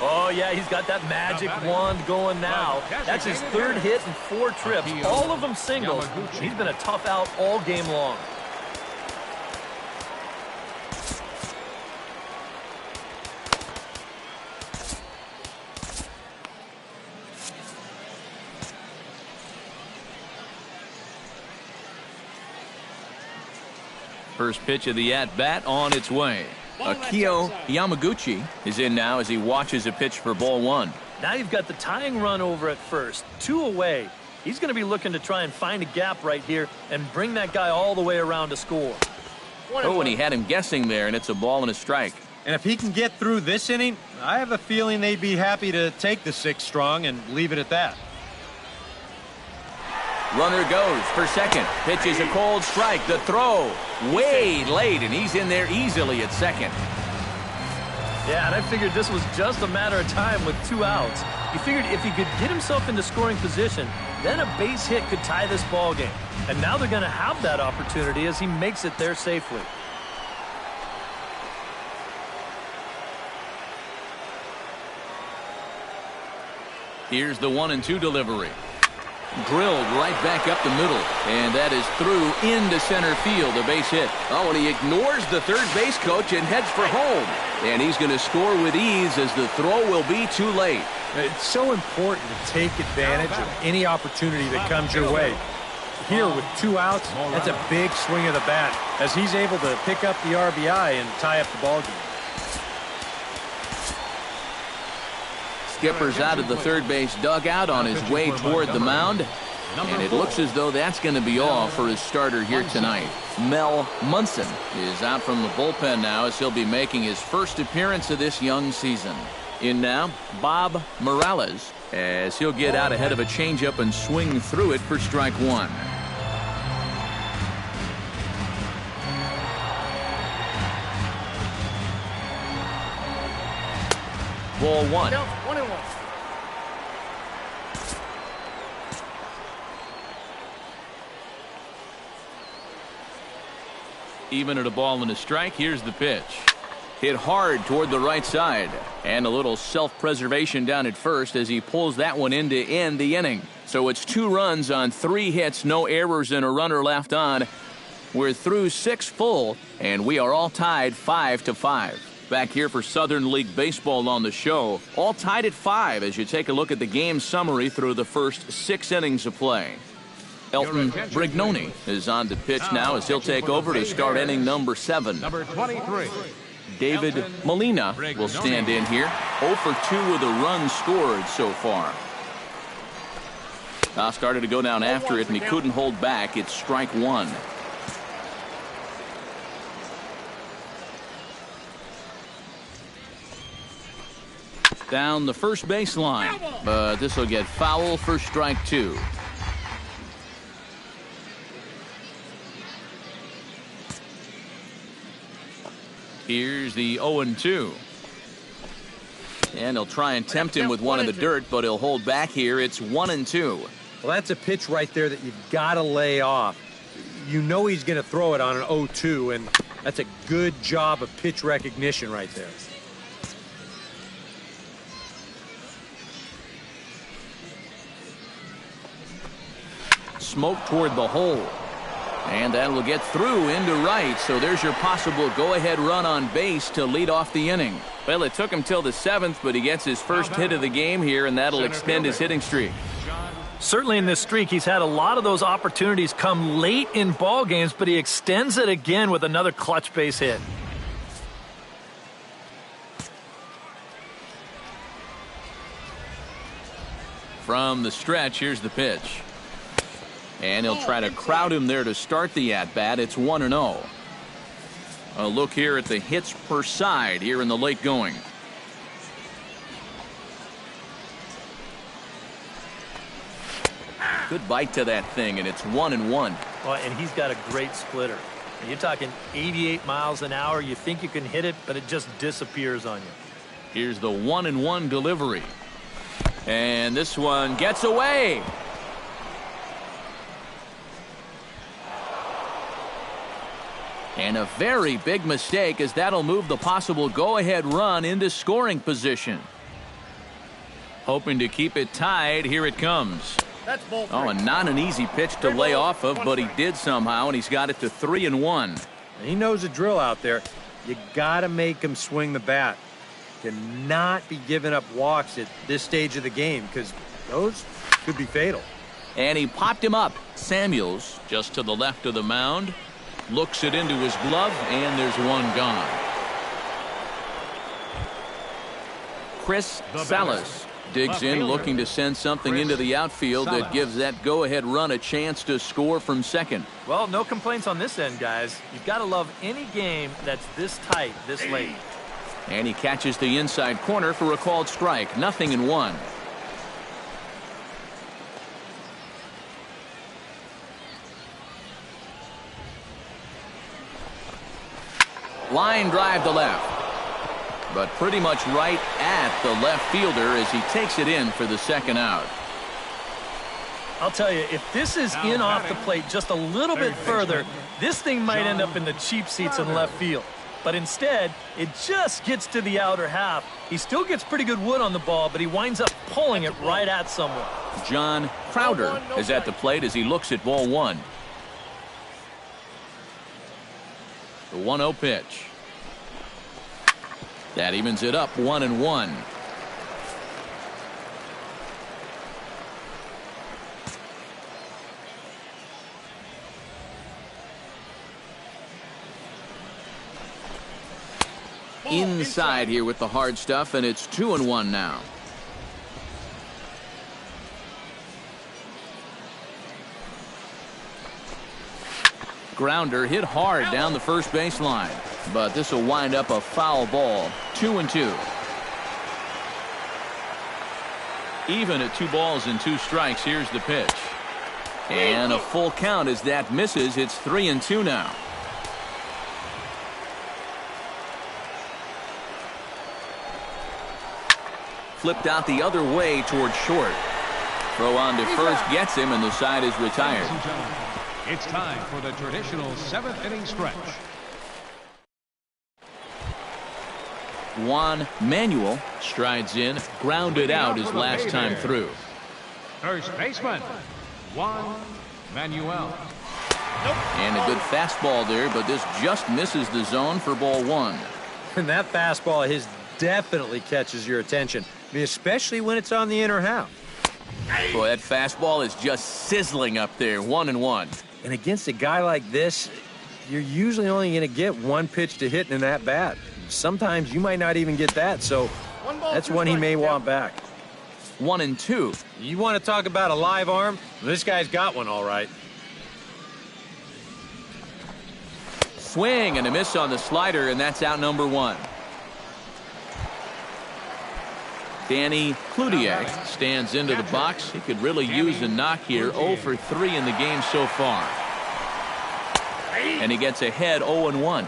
Speaker 3: Oh, yeah, he's got that magic wand going now. That's his 3rd hit in 4 trips, all of them singles. He's been a tough out all game long.
Speaker 1: First pitch of the at-bat on its way. Akio Yamaguchi is in now as he watches a pitch for ball one.
Speaker 3: Now you've got the tying run over at first. 2 away. He's going to be looking to try and find a gap right here and bring that guy all the way around to score.
Speaker 1: Oh, and he had him guessing there, and it's a ball and a strike.
Speaker 4: And if he can get through this inning, I have a feeling they'd be happy to take the 6 strong and leave it at that.
Speaker 1: Runner goes for second. Pitches a cold strike. The throw way late, and he's in there easily at second.
Speaker 3: Yeah, and I figured this was just a matter of time with 2 outs. He figured if he could get himself into scoring position, then a base hit could tie this ball game. And now they're going to have that opportunity as he makes it there safely.
Speaker 1: Here's the 1-2 delivery. Drilled right back up the middle, and that is through into center field, a base hit. Oh, and he ignores the third base coach and heads for home. And he's going to score with ease as the throw will be too late.
Speaker 2: It's so important to take advantage of any opportunity that comes your way. Here with 2 outs, that's a big swing of the bat as he's able to pick up the RBI and tie up the ball game.
Speaker 1: Skipper's out of the third base dugout on his way toward the mound. And it looks as though that's going to be all for his starter here tonight. Mel Munson is out from the bullpen now as he'll be making his first appearance of this young season. In now, Bob Morales as he'll get out ahead of a changeup and swing through it for strike one. Ball one.
Speaker 6: No, 1-1.
Speaker 1: Even at a ball and a strike, here's the pitch. Hit hard toward the right side. And a little self-preservation down at first as he pulls that one in to end the inning. So it's 2 runs on 3 hits, no errors, and a runner left on. We're through 6 full, and we are all tied 5-5. Back here for Southern League Baseball on the show. All tied at 5 as you take a look at the game summary through the first 6 innings of play. Elton Brignoni is on to pitch now as he'll take over to start inning number 7.
Speaker 5: Number 23.
Speaker 1: David Molina will stand in here. 0 for 2 with a run scored so far. Started to go down after it, and he couldn't hold back. It's strike 1. Down the first baseline, but this will get foul for strike 2. Here's the 0-2. And he'll try and tempt him with one in the dirt, but he'll hold back here. It's 1-2.
Speaker 4: Well, that's a pitch right there that you've got to lay off. You know he's going to throw it on an 0-2, and that's a good job of pitch recognition right there.
Speaker 1: Smoke toward the hole. And that will get through into right. So there's your possible go-ahead run on base to lead off the inning. Well, it took him till the 7th, but he gets his first hit of the game here, and that'll extend his hitting streak.
Speaker 3: Certainly in this streak, he's had a lot of those opportunities come late in ball games, but he extends it again with another clutch base hit.
Speaker 1: From the stretch, here's the pitch. And he'll try to crowd him there to start the at-bat. It's 1-0. A look here at the hits per side here in the late going. Good bite to that thing, and it's 1-1.
Speaker 3: Well, and he's got a great splitter. You're talking 88 miles an hour. You think you can hit it, but it just disappears on you.
Speaker 1: Here's the 1-1 delivery. And this one gets away. And a very big mistake, as that'll move the possible go-ahead run into scoring position. Hoping to keep it tied. Here it comes. Oh, and not an easy pitch to lay off of, but he did somehow, and he's got it to 3-1.
Speaker 4: He knows the drill out there. You got to make him swing the bat. Cannot be giving up walks at this stage of the game, because those could be fatal.
Speaker 1: And he popped him up. Samuels just to the left of the mound. Looks it into his glove, and there's one gone. Chris Salas digs in, looking to send something into the outfield that gives that go-ahead run a chance to score from second.
Speaker 3: Well, no complaints on this end, guys. You've got to love any game that's this tight, this late.
Speaker 1: And he catches the inside corner for a called strike. 0-1. Line drive to left, but pretty much right at the left fielder as he takes it in for the second out.
Speaker 3: I'll tell you, if this is in off the plate just a little bit further, this thing might end up in the cheap seats in left field. But instead, it just gets to the outer half. He still gets pretty good wood on the ball, but he winds up pulling it right at someone.
Speaker 1: John Crowder is at the plate as he looks at ball 1. The 1-0 pitch. That evens it up 1-1. Inside here with the hard stuff, and it's 2-1 now. Grounder hit hard down the first baseline, but this will wind up a foul ball. 2-2. Even at 2 balls and 2 strikes. Here's the pitch, and a full count as that misses. It's 3-2 now. Flipped out the other way toward short. Throw on to first gets him, and the side is retired.
Speaker 5: It's time for the traditional 7th inning stretch.
Speaker 1: Juan Manuel strides in, grounded out his last time through.
Speaker 5: First baseman, Juan Manuel.
Speaker 1: And a good fastball there, but this just misses the zone for ball one.
Speaker 4: And that fastball of his definitely catches your attention, especially when it's on the inner half.
Speaker 1: Boy, that fastball is just sizzling up there, 1-1.
Speaker 4: And against a guy like this, you're usually only going to get one pitch to hit in that bat. Sometimes you might not even get that, so that's one he may want back.
Speaker 1: 1-2.
Speaker 4: You want to talk about a live arm? This guy's got one all right.
Speaker 1: Swing and a miss on the slider, and that's out number one. Danny Kludiak stands into the box. He could really use a knock here. 0 for 3 in the game so far. And he gets ahead 0-1.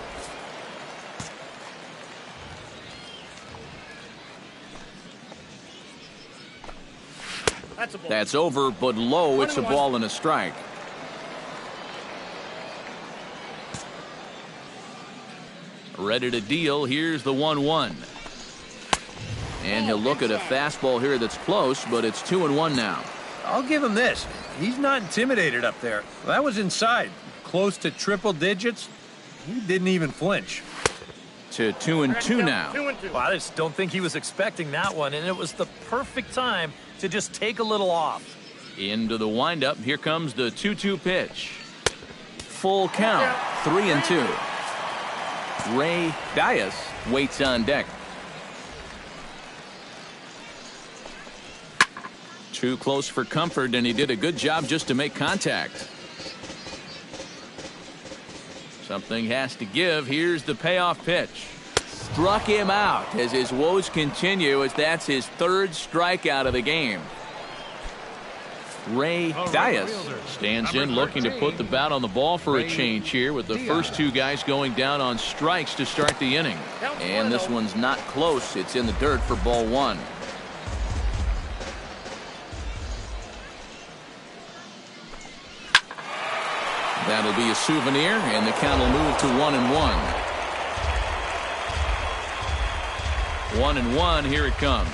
Speaker 1: That's over, but low. It's a ball and a strike. Ready to deal. Here's the 1-1. And he'll look at a fastball here that's close, but it's 2-1 now.
Speaker 4: I'll give him this. He's not intimidated up there. That was inside. Close to triple digits. He didn't even flinch.
Speaker 1: To 2-2 now.
Speaker 3: Well, I just don't think he was expecting that one, and it was the perfect time to just take a little off.
Speaker 1: Into the windup. Here comes the 2-2 pitch. Full count. 3-2. Ray Dias waits on deck. Too close for comfort, and he did a good job just to make contact. Something has to give. Here's the payoff pitch. Struck him out as his woes continue, as that's his third strikeout of the game. Ray Dias stands in looking to put the bat on the ball for a change here, with the first two guys going down on strikes to start the inning. And this one's not close. It's in the dirt for ball one. That'll be a souvenir, and the count will move to 1-1. 1-1, here it comes.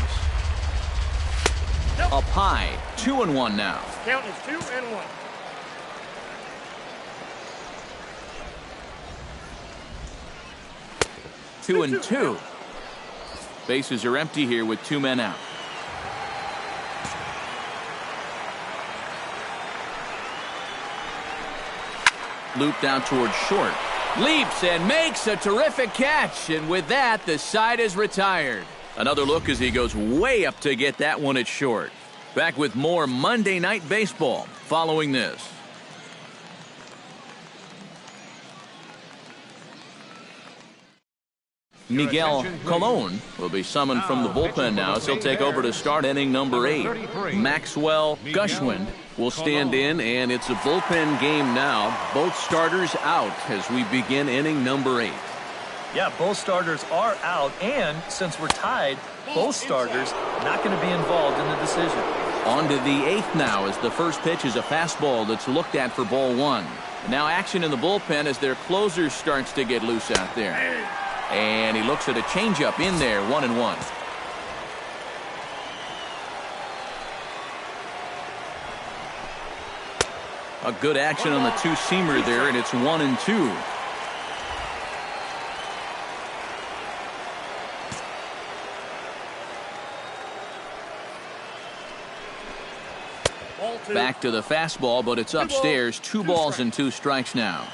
Speaker 1: Up high, 2-1 now.
Speaker 6: Count is 2-1.
Speaker 1: 2-2. Bases are empty here with 2 men out. Looped out towards short. Leaps and makes a terrific catch. And with that, the side is retired. Another look as he goes way up to get that one at short. Back with more Monday Night Baseball following this. Miguel Colon will be summoned from the bullpen now as he'll take over to start inning number 8. Maxwell Gushwind will stand in, and it's a bullpen game now. Both starters out as we begin inning number 8.
Speaker 3: Yeah, both starters are out, and since we're tied, both starters not going to be involved in the decision.
Speaker 1: On to the 8th now as the first pitch is a fastball that's looked at for ball one. Now action in the bullpen as their closer starts to get loose out there. And he looks at a changeup in there, 1-1. A good action on the two-seamer there, and it's 1-2. Back to the fastball, but it's upstairs. 2 balls and 2 strikes now.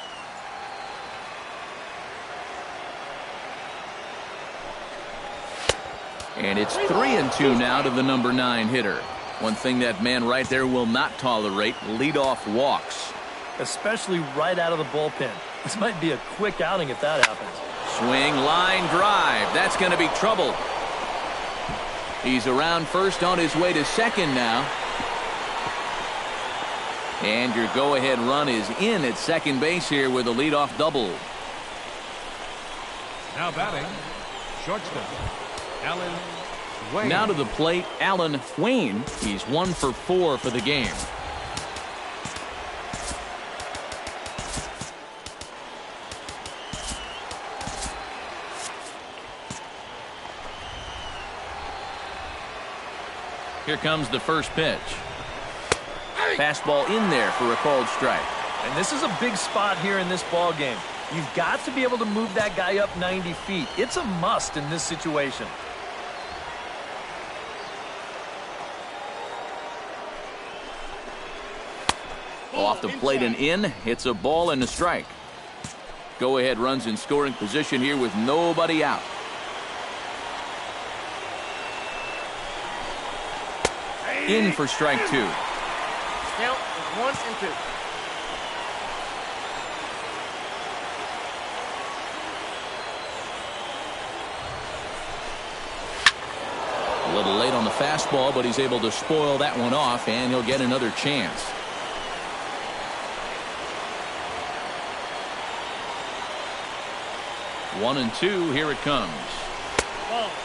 Speaker 1: And it's 3-2 now to the number 9 hitter. One thing that man right there will not tolerate, leadoff walks.
Speaker 3: Especially right out of the bullpen. This might be a quick outing if that happens.
Speaker 1: Swing, line drive. That's going to be trouble. He's around first on his way to second now. And your go-ahead run is in at second base here with a leadoff double.
Speaker 5: Now batting, shortstop, Alan Wayne.
Speaker 1: Now to the plate, Alan Wayne. He's 1 for 4 for the game. Here comes the first pitch. Fastball in there for a called strike.
Speaker 3: And this is a big spot here in this ball game. You've got to be able to move that guy up 90 feet. It's a must in this situation.
Speaker 1: Off the plate and in. It's a ball and a strike. Go-ahead runs in scoring position here with nobody out. In for strike 2.
Speaker 6: Count is 1 and 2.
Speaker 1: A little late on the fastball, but he's able to spoil that one off, and he'll get another chance. One and 2, here it comes.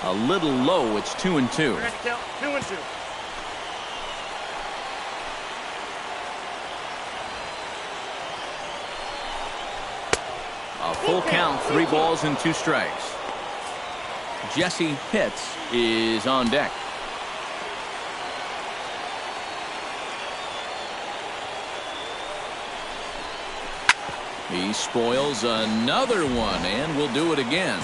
Speaker 1: A little low, it's 2 and 2.
Speaker 6: We're going to count 2 and 2.
Speaker 1: A full count, 3 balls and 2 strikes. Jesse Pitts is on deck. He spoils another one, and will do it again.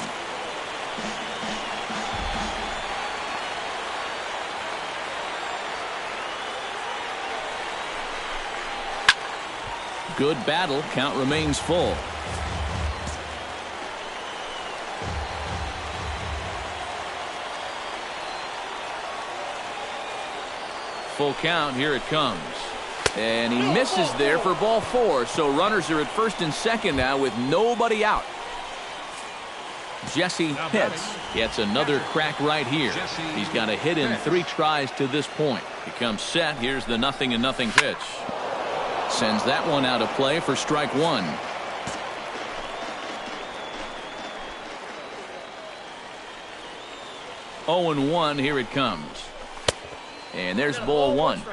Speaker 1: Good battle. Count remains full. Full count. Here it comes. And he misses there for ball 4. So runners are at first and second now with nobody out. Jesse Pitts gets another crack right here. He's got a hit in 3 tries to this point. He comes set. Here's the 0-0 pitch. Sends that one out of play for strike 1. Oh and 1. Here it comes. And there's ball 1.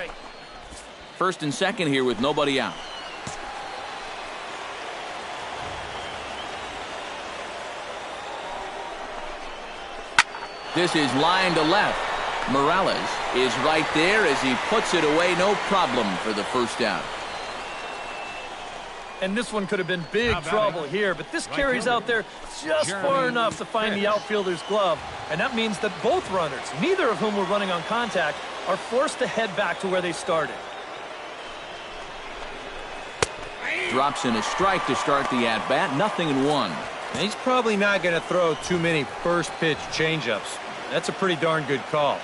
Speaker 1: First and second here with nobody out. This is line to left. Morales is right there as he puts it away. No problem for the first out.
Speaker 3: And this one could have been big trouble here, but this carries out there just far enough to find the outfielder's glove. And that means that both runners, neither of whom were running on contact, are forced to head back to where they started.
Speaker 1: Drops in a strike to start the at-bat. 0-1.
Speaker 4: And he's probably not going to throw too many first pitch changeups. That's a pretty darn good call.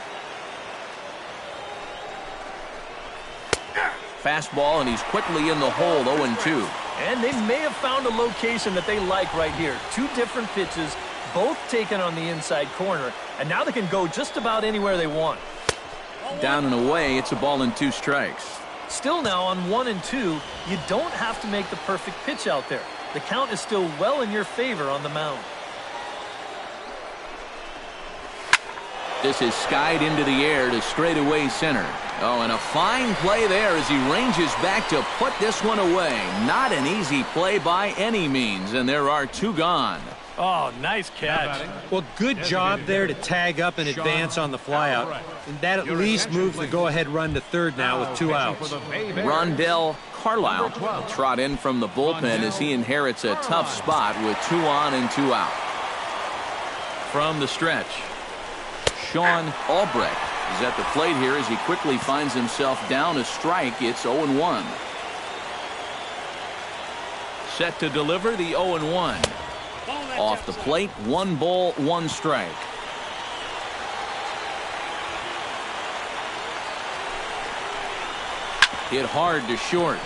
Speaker 1: Fastball, and he's quickly in the hole. 0-2.
Speaker 3: And they may have found a location that they like right here. 2 different pitches, both taken on the inside corner, and now they can go just about anywhere they want.
Speaker 1: Down and away, it's a ball and 2 strikes.
Speaker 3: Still now on 1 and 2, you don't have to make the perfect pitch out there. The count is still well in your favor on the mound.
Speaker 1: This is skied into the air to straightaway center. Oh, and a fine play there as he ranges back to put this one away. Not an easy play by any means, and there are 2 gone.
Speaker 3: Oh, nice catch.
Speaker 4: Well, good job there to tag up and advance on the flyout. And that at least moves the go-ahead run to third now with 2 outs.
Speaker 1: Rondell Carlisle will trot in from the bullpen as he inherits a tough spot with 2 on and 2 out. From the stretch, Sean Albrecht is at the plate here as he quickly finds himself down a strike. It's 0-1. Set to deliver the 0-1. Off the plate, 1 ball, 1 strike. Hit hard to short.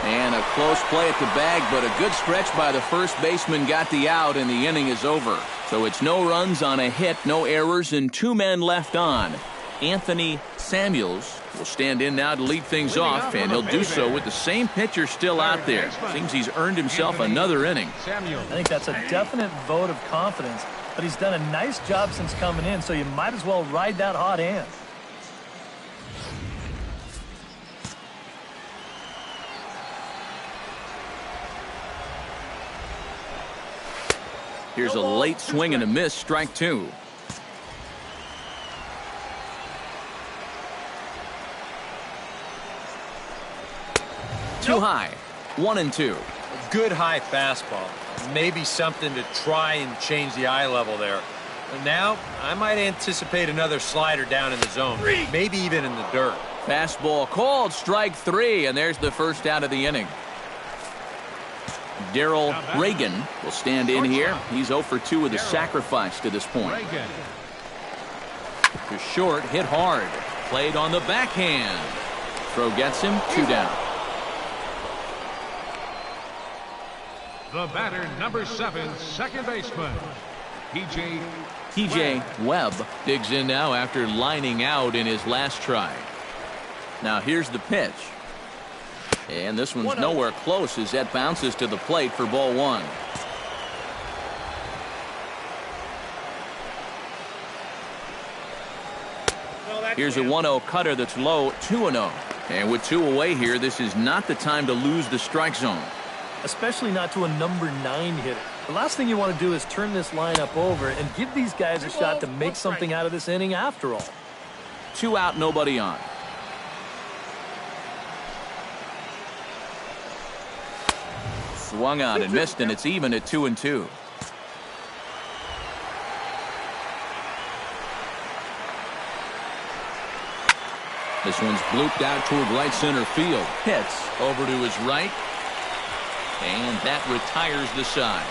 Speaker 1: And a close play at the bag, but a good stretch by the first baseman got the out, and the inning is over. So it's no runs on a hit, no errors, and 2 men left on. Anthony Samuels will stand in now to lead things off, and he'll do so with the same pitcher still out there. Seems he's earned himself another inning.
Speaker 3: I think that's a definite vote of confidence, but he's done a nice job since coming in, so you might as well ride that hot hand.
Speaker 1: Here's a late swing and a miss, strike 2. Too high. 1-2.
Speaker 4: A good high fastball. Maybe something to try and change the eye level there. But now, I might anticipate another slider down in the zone. Maybe even in the dirt.
Speaker 1: Fastball called, strike 3, and there's the first out of the inning. Darrell Reagan will stand in here. He's 0 for 2 with a sacrifice to this point. To short, hit hard. Played on the backhand. Throw gets him, 2 down.
Speaker 5: The batter, number 7, second baseman,
Speaker 1: TJ Webb digs in now after lining out in his last try. Now here's the pitch. And this one's nowhere close as that bounces to the plate for ball 1. Here's a 1-0 cutter that's low, 2-0. And with 2 away here, this is not the time to lose the strike zone.
Speaker 3: Especially not to a number 9 hitter. The last thing you want to do is turn this lineup over and give these guys a shot to make something out of this inning after all.
Speaker 1: 2 out, nobody on. Swung on and missed, and it's even at 2-2. This one's blooped out toward right center field. Hits over to his right. And that retires the side.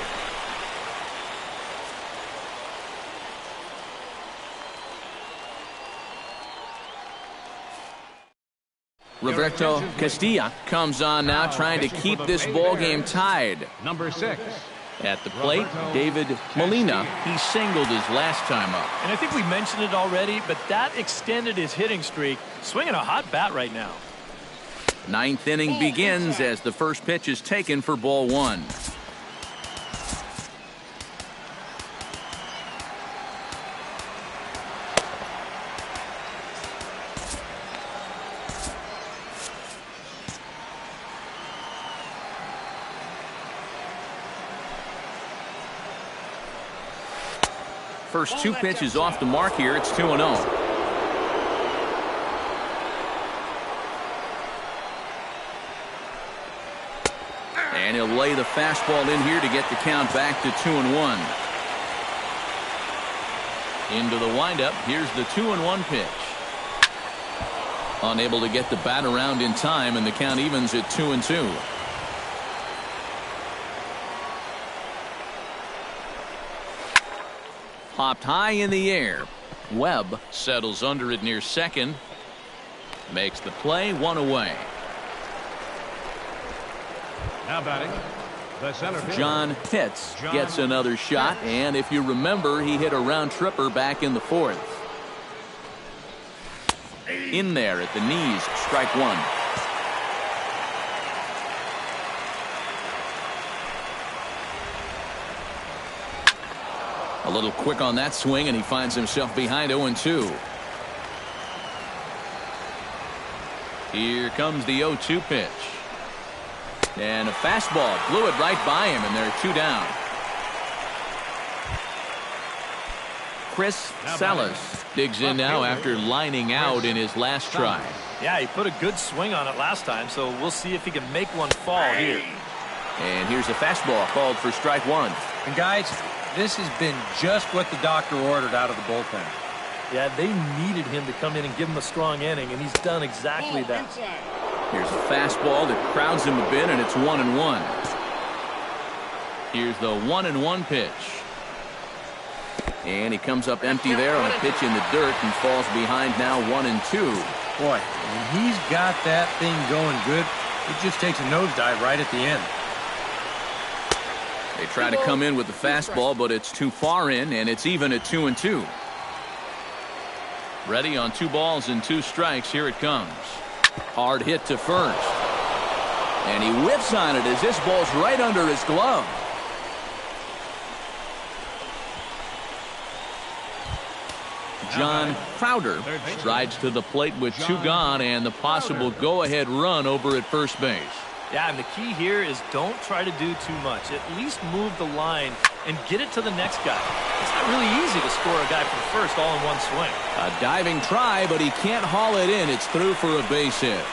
Speaker 1: Roberto Castilla comes on now, trying to keep this ball game tied.
Speaker 5: number 6.
Speaker 1: At the plate, David Molina. He singled his last time up.
Speaker 3: And I think we mentioned it already, but that extended his hitting streak. Swinging a hot bat right now.
Speaker 1: 9th inning begins as the first pitch is taken for ball 1. First 2 pitches off the mark here. It's 2-0. And he'll lay the fastball in here to get the count back to 2-1. Into the windup. Here's the 2-1 pitch. Unable to get the bat around in time, and the count evens at 2-2. Popped high in the air. Webb settles under it near second. Makes the play, 1 away.
Speaker 5: Now batting, the center fielder,
Speaker 1: John Pitts gets another shot, and if you remember, he hit a round tripper back in the 4th. In there at the knees, strike 1. A little quick on that swing, and he finds himself behind 0-2. Here comes the 0-2 pitch. And a fastball blew it right by him, and they're 2 down. Chris Salas digs in now after lining out in his last try.
Speaker 3: Yeah, he put a good swing on it last time, so we'll see if he can make one fall here.
Speaker 1: And here's a fastball called for strike 1.
Speaker 4: And guys, this has been just what the doctor ordered out of the bullpen.
Speaker 3: Yeah, they needed him to come in and give him a strong inning, and he's done exactly that.
Speaker 1: Here's a fastball that crowds him a bit, and it's 1-1. Here's the 1-1 pitch. And he comes up empty there on a pitch in the dirt and falls behind now 1-2.
Speaker 4: Boy, when he's got that thing going good, it just takes a nosedive right at the end.
Speaker 1: They try to come in with the fastball, but it's too far in, and it's even at 2-2. Ready on 2 balls and 2 strikes. Here it comes. Hard hit to first. And he whips on it as this ball's right under his glove. John Crowder strides to the plate with 2 gone and the possible go-ahead run over at first base.
Speaker 3: Yeah, and the key here is don't try to do too much. At least move the line and get it to the next guy. It's not really easy to score a guy from first all in one swing.
Speaker 1: A diving try, but he can't haul it in. It's through for a base hit.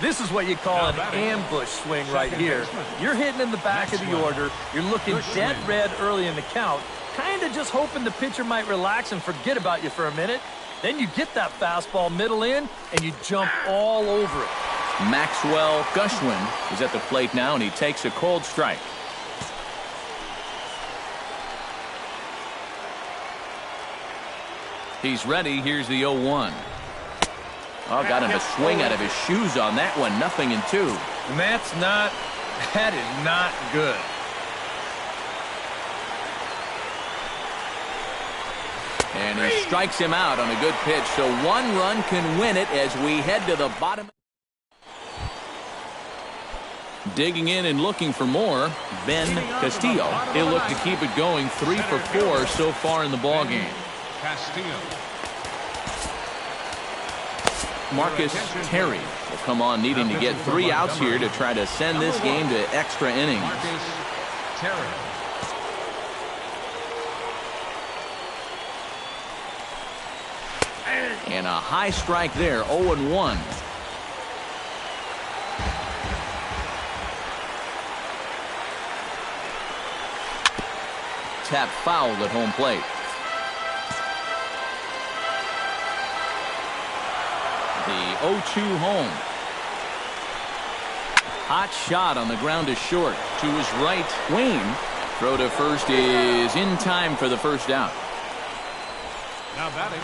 Speaker 3: This is what you call an ambush swing right here. You're hitting in the back of the order. You're looking dead red early in the count, kind of just hoping the pitcher might relax and forget about you for a minute. Then you get that fastball middle in, and you jump all over it.
Speaker 1: Maxwell Gushwin is at the plate now, and he takes a cold strike. He's ready. Here's the 0-1. Oh, got him to swing out of his shoes on that one. 0-2.
Speaker 4: And that is not good.
Speaker 1: And he strikes him out on a good pitch. So one run can win it as we head to the bottom. Digging in and looking for more, Ben Castillo. He'll look to keep it going. 3 for 4 so far in the ballgame.
Speaker 5: Castillo.
Speaker 1: Marcus Terry will come on needing to get 3 outs here to try to send this game to extra innings.
Speaker 5: Marcus Terry.
Speaker 1: And a high strike there, 0-1. Tap fouled at home plate. The 0-2 home. Hot shot on the ground is short. To his right, Wayne. Throw to first is in time for the first out.
Speaker 5: Now batting,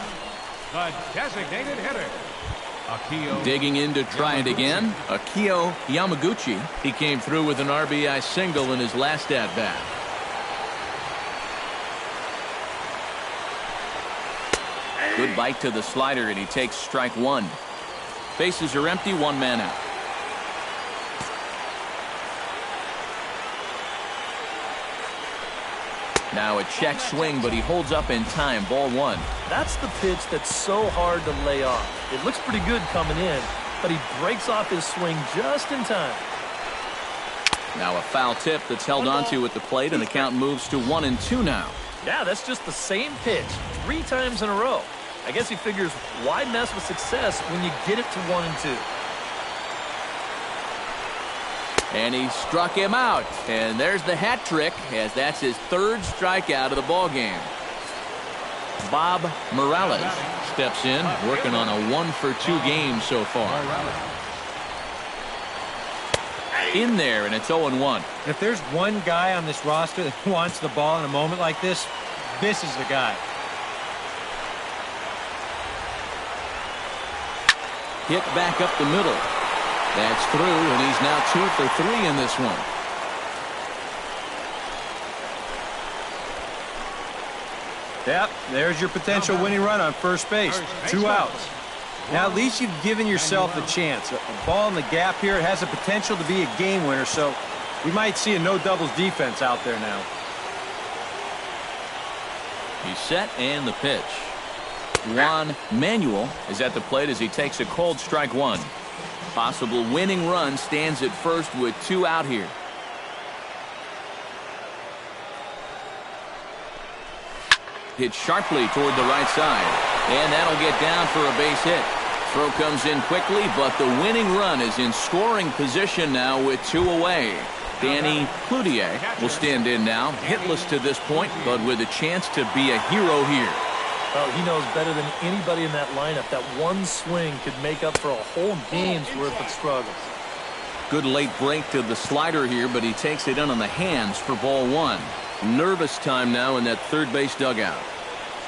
Speaker 5: the designated hitter, Akio.
Speaker 1: Digging in to try it again, Akio Yamaguchi. He came through with an RBI single in his last at-bat. Good bite to the slider, and he takes strike 1. Bases are empty, 1 man out. Now a check swing, but he holds up in time. Ball 1.
Speaker 3: That's the pitch that's so hard to lay off. It looks pretty good coming in, but he breaks off his swing just in time.
Speaker 1: Now a foul tip that's held onto at the plate, and the count moves to 1-2 now.
Speaker 3: Yeah, that's just the same pitch 3 times in a row. I guess he figures, why mess with success when you get it to 1-2?
Speaker 1: And he struck him out. And there's the hat trick, as that's his 3rd strikeout of the ballgame. Bob Morales steps in, working on a 1-for-2 game so far. In there, and it's 0-1.
Speaker 4: If there's one guy on this roster that wants the ball in a moment like this, this is the guy.
Speaker 1: Hit back up the middle. That's through, and he's now 2 for 3 in this one.
Speaker 4: Yep, there's your potential winning run on first base. 2 outs. Now, at least you've given yourself a chance. A ball in the gap here, it has the potential to be a game winner, so we might see a no-doubles defense out there now.
Speaker 1: He's set, and the pitch. Juan Manuel is at the plate as he takes a cold strike 1. Possible winning run stands at first with 2 out here. Hit sharply toward the right side, and that'll get down for a base hit. Throw comes in quickly, but the winning run is in scoring position now with 2 away. Danny Cloutier will stand in now, hitless to this point, but with a chance to be a hero here.
Speaker 3: Oh, he knows better than anybody in that lineup that one swing could make up for a whole game's worth of struggles.
Speaker 1: Good late break to the slider here, but he takes it in on the hands for ball 1. Nervous time now in that third base dugout.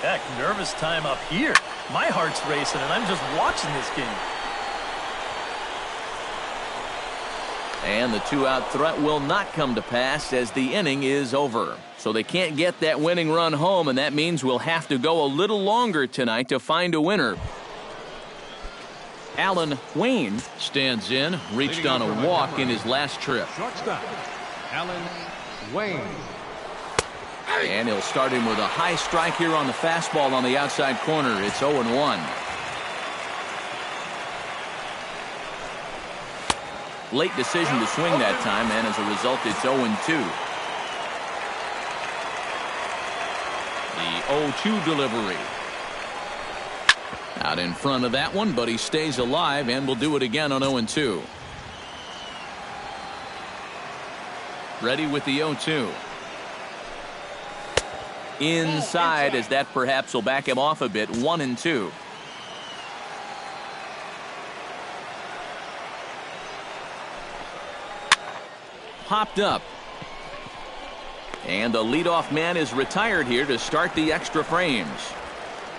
Speaker 3: Heck, nervous time up here. My heart's racing, and I'm just watching this game.
Speaker 1: And the 2-out threat will not come to pass as the inning is over. So they can't get that winning run home, and that means we'll have to go a little longer tonight to find a winner. Alan Wayne stands in, reached on a walk in his last trip.
Speaker 5: Shortstop, Alan Wayne.
Speaker 1: And he'll start him with a high strike here on the fastball on the outside corner. It's 0-1. Late decision to swing that time, and as a result, it's 0-2. The 0-2 delivery. Out in front of that one, but he stays alive and will do it again on 0-2. Ready with the 0-2. Inside, as that perhaps will back him off a bit. 1-2. Popped up. And the leadoff man is retired here to start the extra frames.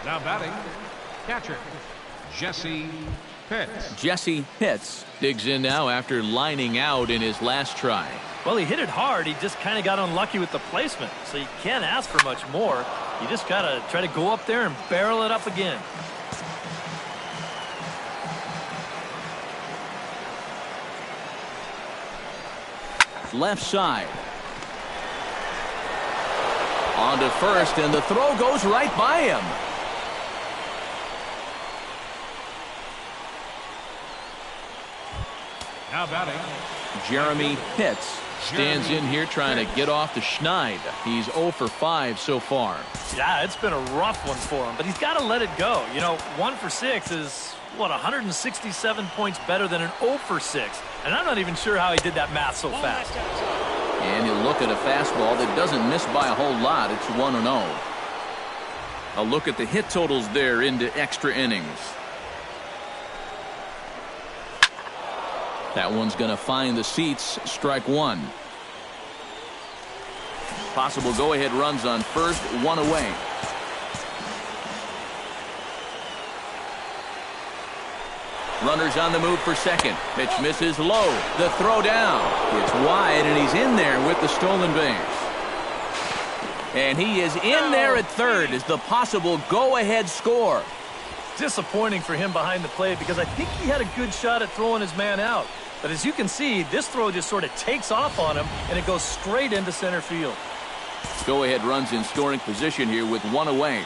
Speaker 5: Now batting, catcher, Jesse Pitts.
Speaker 1: Jesse Pitts digs in now after lining out in his last try.
Speaker 3: Well, he hit it hard. He just kind of got unlucky with the placement. So you can't ask for much more. You just got to try to go up there and barrel it up again.
Speaker 1: Left side. On to first, and the throw goes right by him.
Speaker 5: Now batting,
Speaker 1: Jeremy Pitts stands in here trying to get off the schneid. He's 0 for 5 so far.
Speaker 3: Yeah, it's been a rough one for him, but he's got to let it go. You know, 1 for 6 is, what, 167 points better than an 0 for 6. And I'm not even sure how he did that math so fast.
Speaker 1: And he'll look at a fastball that doesn't miss by a whole lot. It's 1-0. A look at the hit totals there into extra innings. That one's going to find the seats. Strike one. Possible go-ahead runs on first, 1 away. Runners on the move for second. Pitch misses low. The throw down. It's wide, and he's in there with the stolen base. And he is in there at third as the possible go-ahead score.
Speaker 3: Disappointing for him behind the plate because I think he had a good shot at throwing his man out. But as you can see, this throw just sort of takes off on him, and it goes straight into center field.
Speaker 1: Go-ahead runs in scoring position here with 1 away.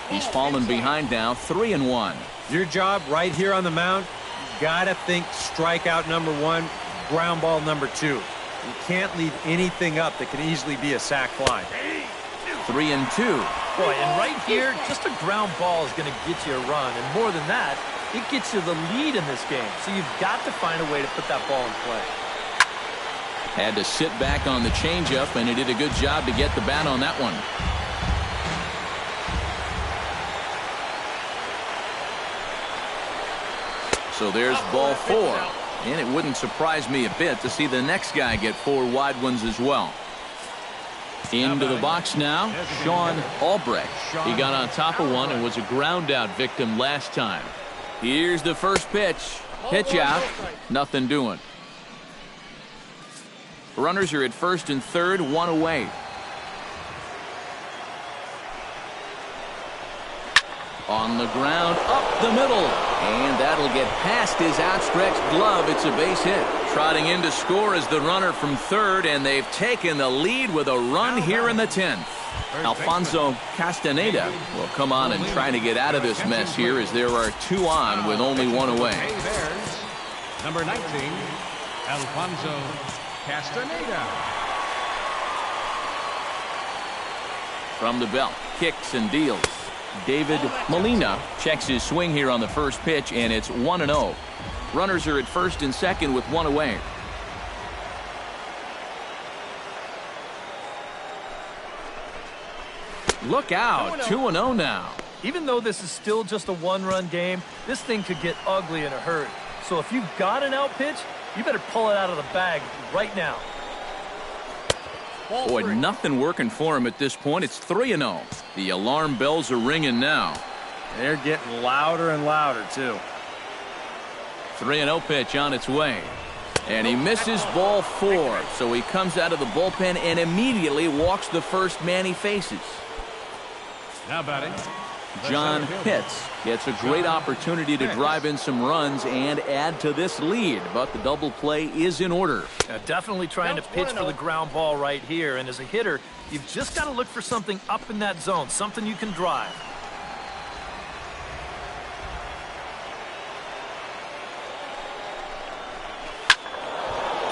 Speaker 1: He's fallen behind now, 3-1.
Speaker 4: Your job right here on the mound, you got to think strikeout number 1, ground ball number 2. You can't leave anything up that can easily be a sac fly.
Speaker 1: 3-2.
Speaker 3: Boy, and right here, just a ground ball is going to get you a run. And more than that, it gets you the lead in this game. So you've got to find a way to put that ball in play.
Speaker 1: Had to sit back on the changeup, and he did a good job to get the bat on that one. So there's ball 4. And it wouldn't surprise me a bit to see the next guy get 4 wide ones as well. Into the box now, Sean Albrecht. He got on top of one and was a ground out victim last time. Here's the first pitch. Pitch out. Nothing doing. Runners are at first and third, 1 away. On the ground, up the middle. And that'll get past his outstretched glove. It's a base hit. Trotting in to score is the runner from third, and they've taken the lead with a run here in the 10th. Alfonso Castaneda will come on and try to get out of this mess here as there are 2 on with only 1 away.
Speaker 5: Baybears, number 19, Alfonso Castaneda.
Speaker 1: From the belt, kicks and deals. David Molina checks his swing here on the first pitch, and it's 1-0. Runners are at first and second with 1 away. Look out, 2-0 now.
Speaker 3: Even though this is still just a 1-run game, this thing could get ugly in a hurry. So if you've got an out pitch, you better pull it out of the bag right now.
Speaker 1: Boy, nothing working for him at this point. It's 3-0. The alarm bells are ringing now.
Speaker 4: They're getting louder and louder, too.
Speaker 1: 3-0 pitch on its way. And he misses ball 4. So he comes out of the bullpen and immediately walks the first man he faces.
Speaker 5: Now batting,
Speaker 1: John Pitts gets a great opportunity to drive in some runs and add to this lead, but the double play is in order.
Speaker 3: Definitely trying to pitch for the ground ball right here, and as a hitter, you've just got to look for something up in that zone, something you can drive.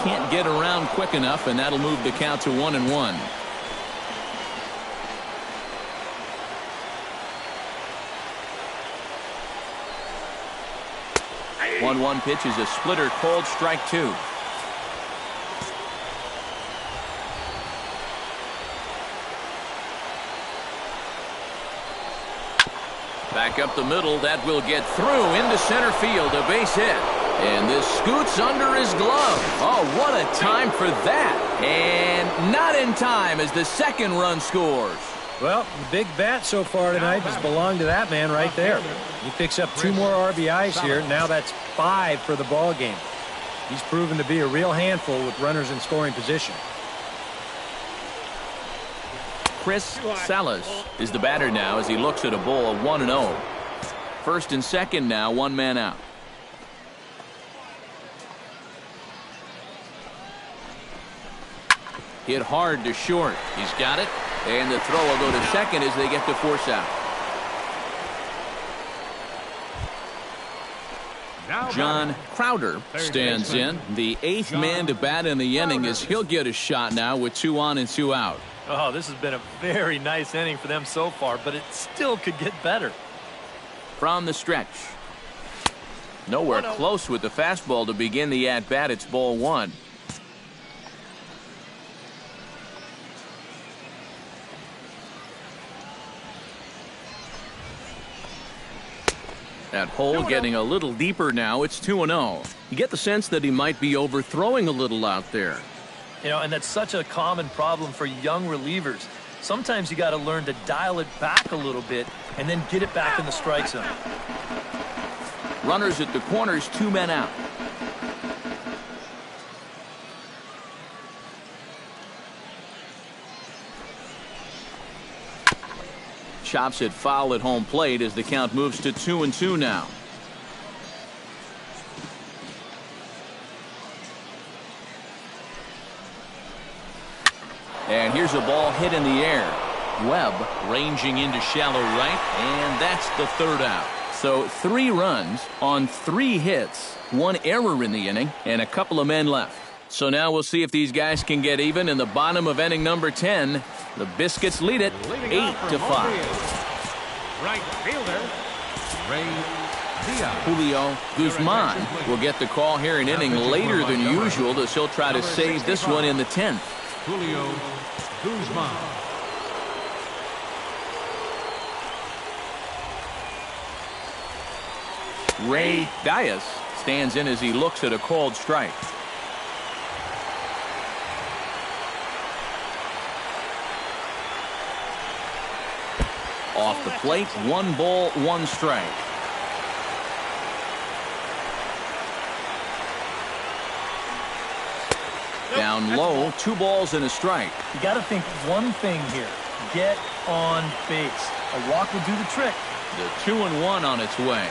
Speaker 1: Can't get around quick enough, and that'll move the count to 1-1. 1-1 pitch is a splitter, called strike 2. Back up the middle, that will get through into center field, a base hit. And this scoots under his glove. Oh, what a time for that. And not in time as the second run scores.
Speaker 4: Well, the big bat so far tonight has belonged to that man right there. He picks up 2 more RBIs here. Now that's 5 for the ball game. He's proven to be a real handful with runners in scoring position.
Speaker 1: Chris Salas is the batter now as he looks at a ball 1-0. First and second now, 1 man out. Hit hard to short. He's got it. And the throw will go to second as they get to force out. John Crowder stands in. The 8th man to bat in the inning as he'll get a shot now with 2 on and 2 out.
Speaker 3: Oh, this has been a very nice inning for them so far, but it still could get better.
Speaker 1: From the stretch. Nowhere close with the fastball to begin the at-bat. It's ball 1. That hole getting a little deeper now. It's 2-0. You get the sense that he might be overthrowing a little out there.
Speaker 3: You know, and that's such a common problem for young relievers. Sometimes you got to learn to dial it back a little bit and then get it back in the strike zone.
Speaker 1: Runners at the corners, 2 men out. Chops it foul at home plate as the count moves to 2-2 now. And here's a ball hit in the air. Webb ranging into shallow right, and that's the 3rd out. So 3 runs on 3 hits, 1 error in the inning, and a couple of men left. So now we'll see if these guys can get even in the bottom of inning number 10. The Biscuits lead it 8-5.
Speaker 5: Right fielder, Ray Diaz.
Speaker 1: Julio Guzman will get the call here in inning later than usual as he'll try to save this one in the 10th.
Speaker 5: Julio Guzman.
Speaker 1: Ray Diaz stands in as he looks at a called strike. Off the plate, 1 ball, 1 strike. Down low, 2 balls and a strike.
Speaker 3: You got to think one thing here. Get on base. A walk will do the trick.
Speaker 1: The 2-1 on its way.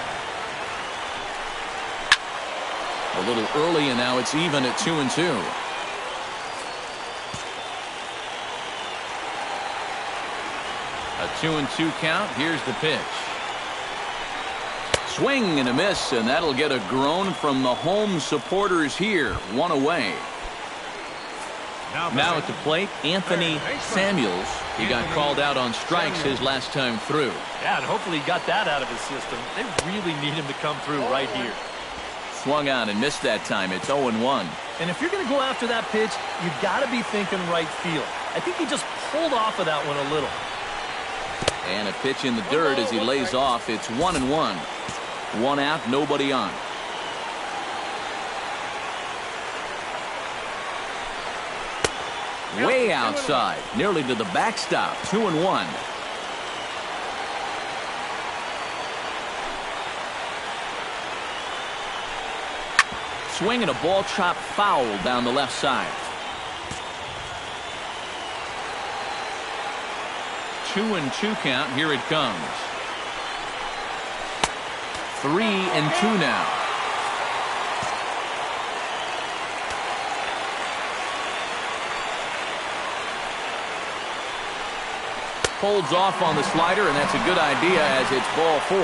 Speaker 1: A little early, and now it's even at 2-2. A 2-2 count. Here's the pitch. Swing and a miss, and that'll get a groan from the home supporters here. 1 away. Now at the plate, Anthony Samuels. He got called out on strikes his last time through.
Speaker 3: Yeah, and hopefully he got that out of his system. They really need him to come through right here.
Speaker 1: Swung on and missed that time. It's 0-1.
Speaker 3: And if you're going to go after that pitch, you've got to be thinking right field. I think he just pulled off of that one a little.
Speaker 1: And a pitch in the dirt as he lays off. It's 1-1. 1 out, nobody on. Way outside, nearly to the backstop. 2-1. Swing and a ball chop foul down the left side. 2-2 count. Here it comes. 3-2 now. Holds off on the slider, and that's a good idea as it's ball 4.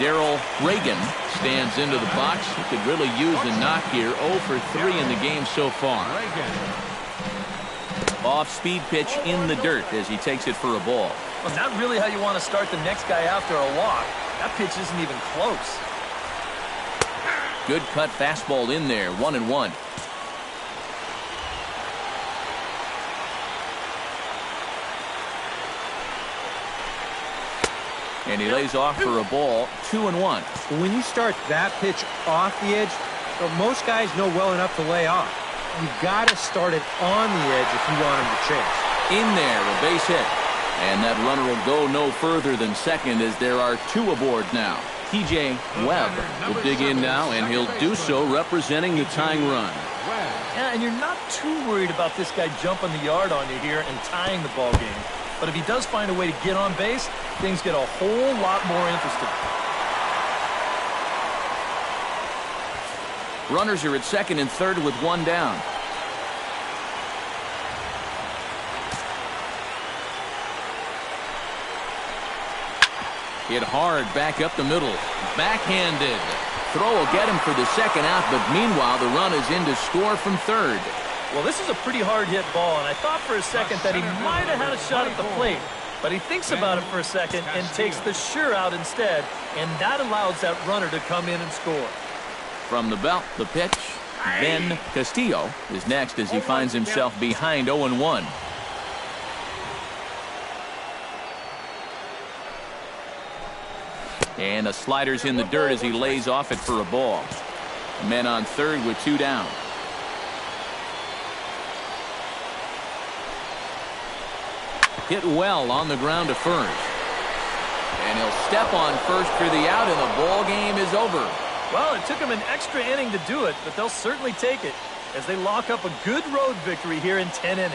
Speaker 1: Darrell Reagan stands into the box. He could really use a knock here. 0 for 3 in the game so far. Off-speed pitch in the dirt as he takes it for a ball.
Speaker 3: Well, not really how you want to start the next guy after a walk. That pitch isn't even close.
Speaker 1: Good cut fastball in there, 1-1. And he lays off for a ball, 2-1.
Speaker 4: When you start that pitch off the edge, most guys know well enough to lay off. You've got to start it on the edge if you want him to chase.
Speaker 1: In there, a base hit. And that runner will go no further than second as there are 2 aboard now. TJ Webb will dig in now, and he'll do so representing the tying run.
Speaker 3: Yeah, and you're not too worried about this guy jumping the yard on you here and tying the ball game. But if he does find a way to get on base, things get a whole lot more interesting.
Speaker 1: Runners are at second and third with 1 down. Hit hard back up the middle. Backhanded. Throw will get him for the second out, but meanwhile the run is in to score from third.
Speaker 3: Well, this is a pretty hard hit ball, and I thought for a second that he might have had a shot at the plate. But he thinks about it for a second and takes the sure out instead, and that allows that runner to come in and score.
Speaker 1: From the belt, the pitch. Ben Castillo is next as he finds himself behind 0-1. And the slider's in the dirt as he lays off it for a ball. Men on third with 2 down. Hit well on the ground to first. And he'll step on first for the out, and the ball game is over.
Speaker 3: Well, it took him an extra inning to do it, but they'll certainly take it as they lock up a good road victory here in 10 innings.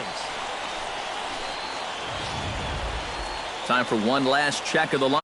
Speaker 1: Time for one last check of the line.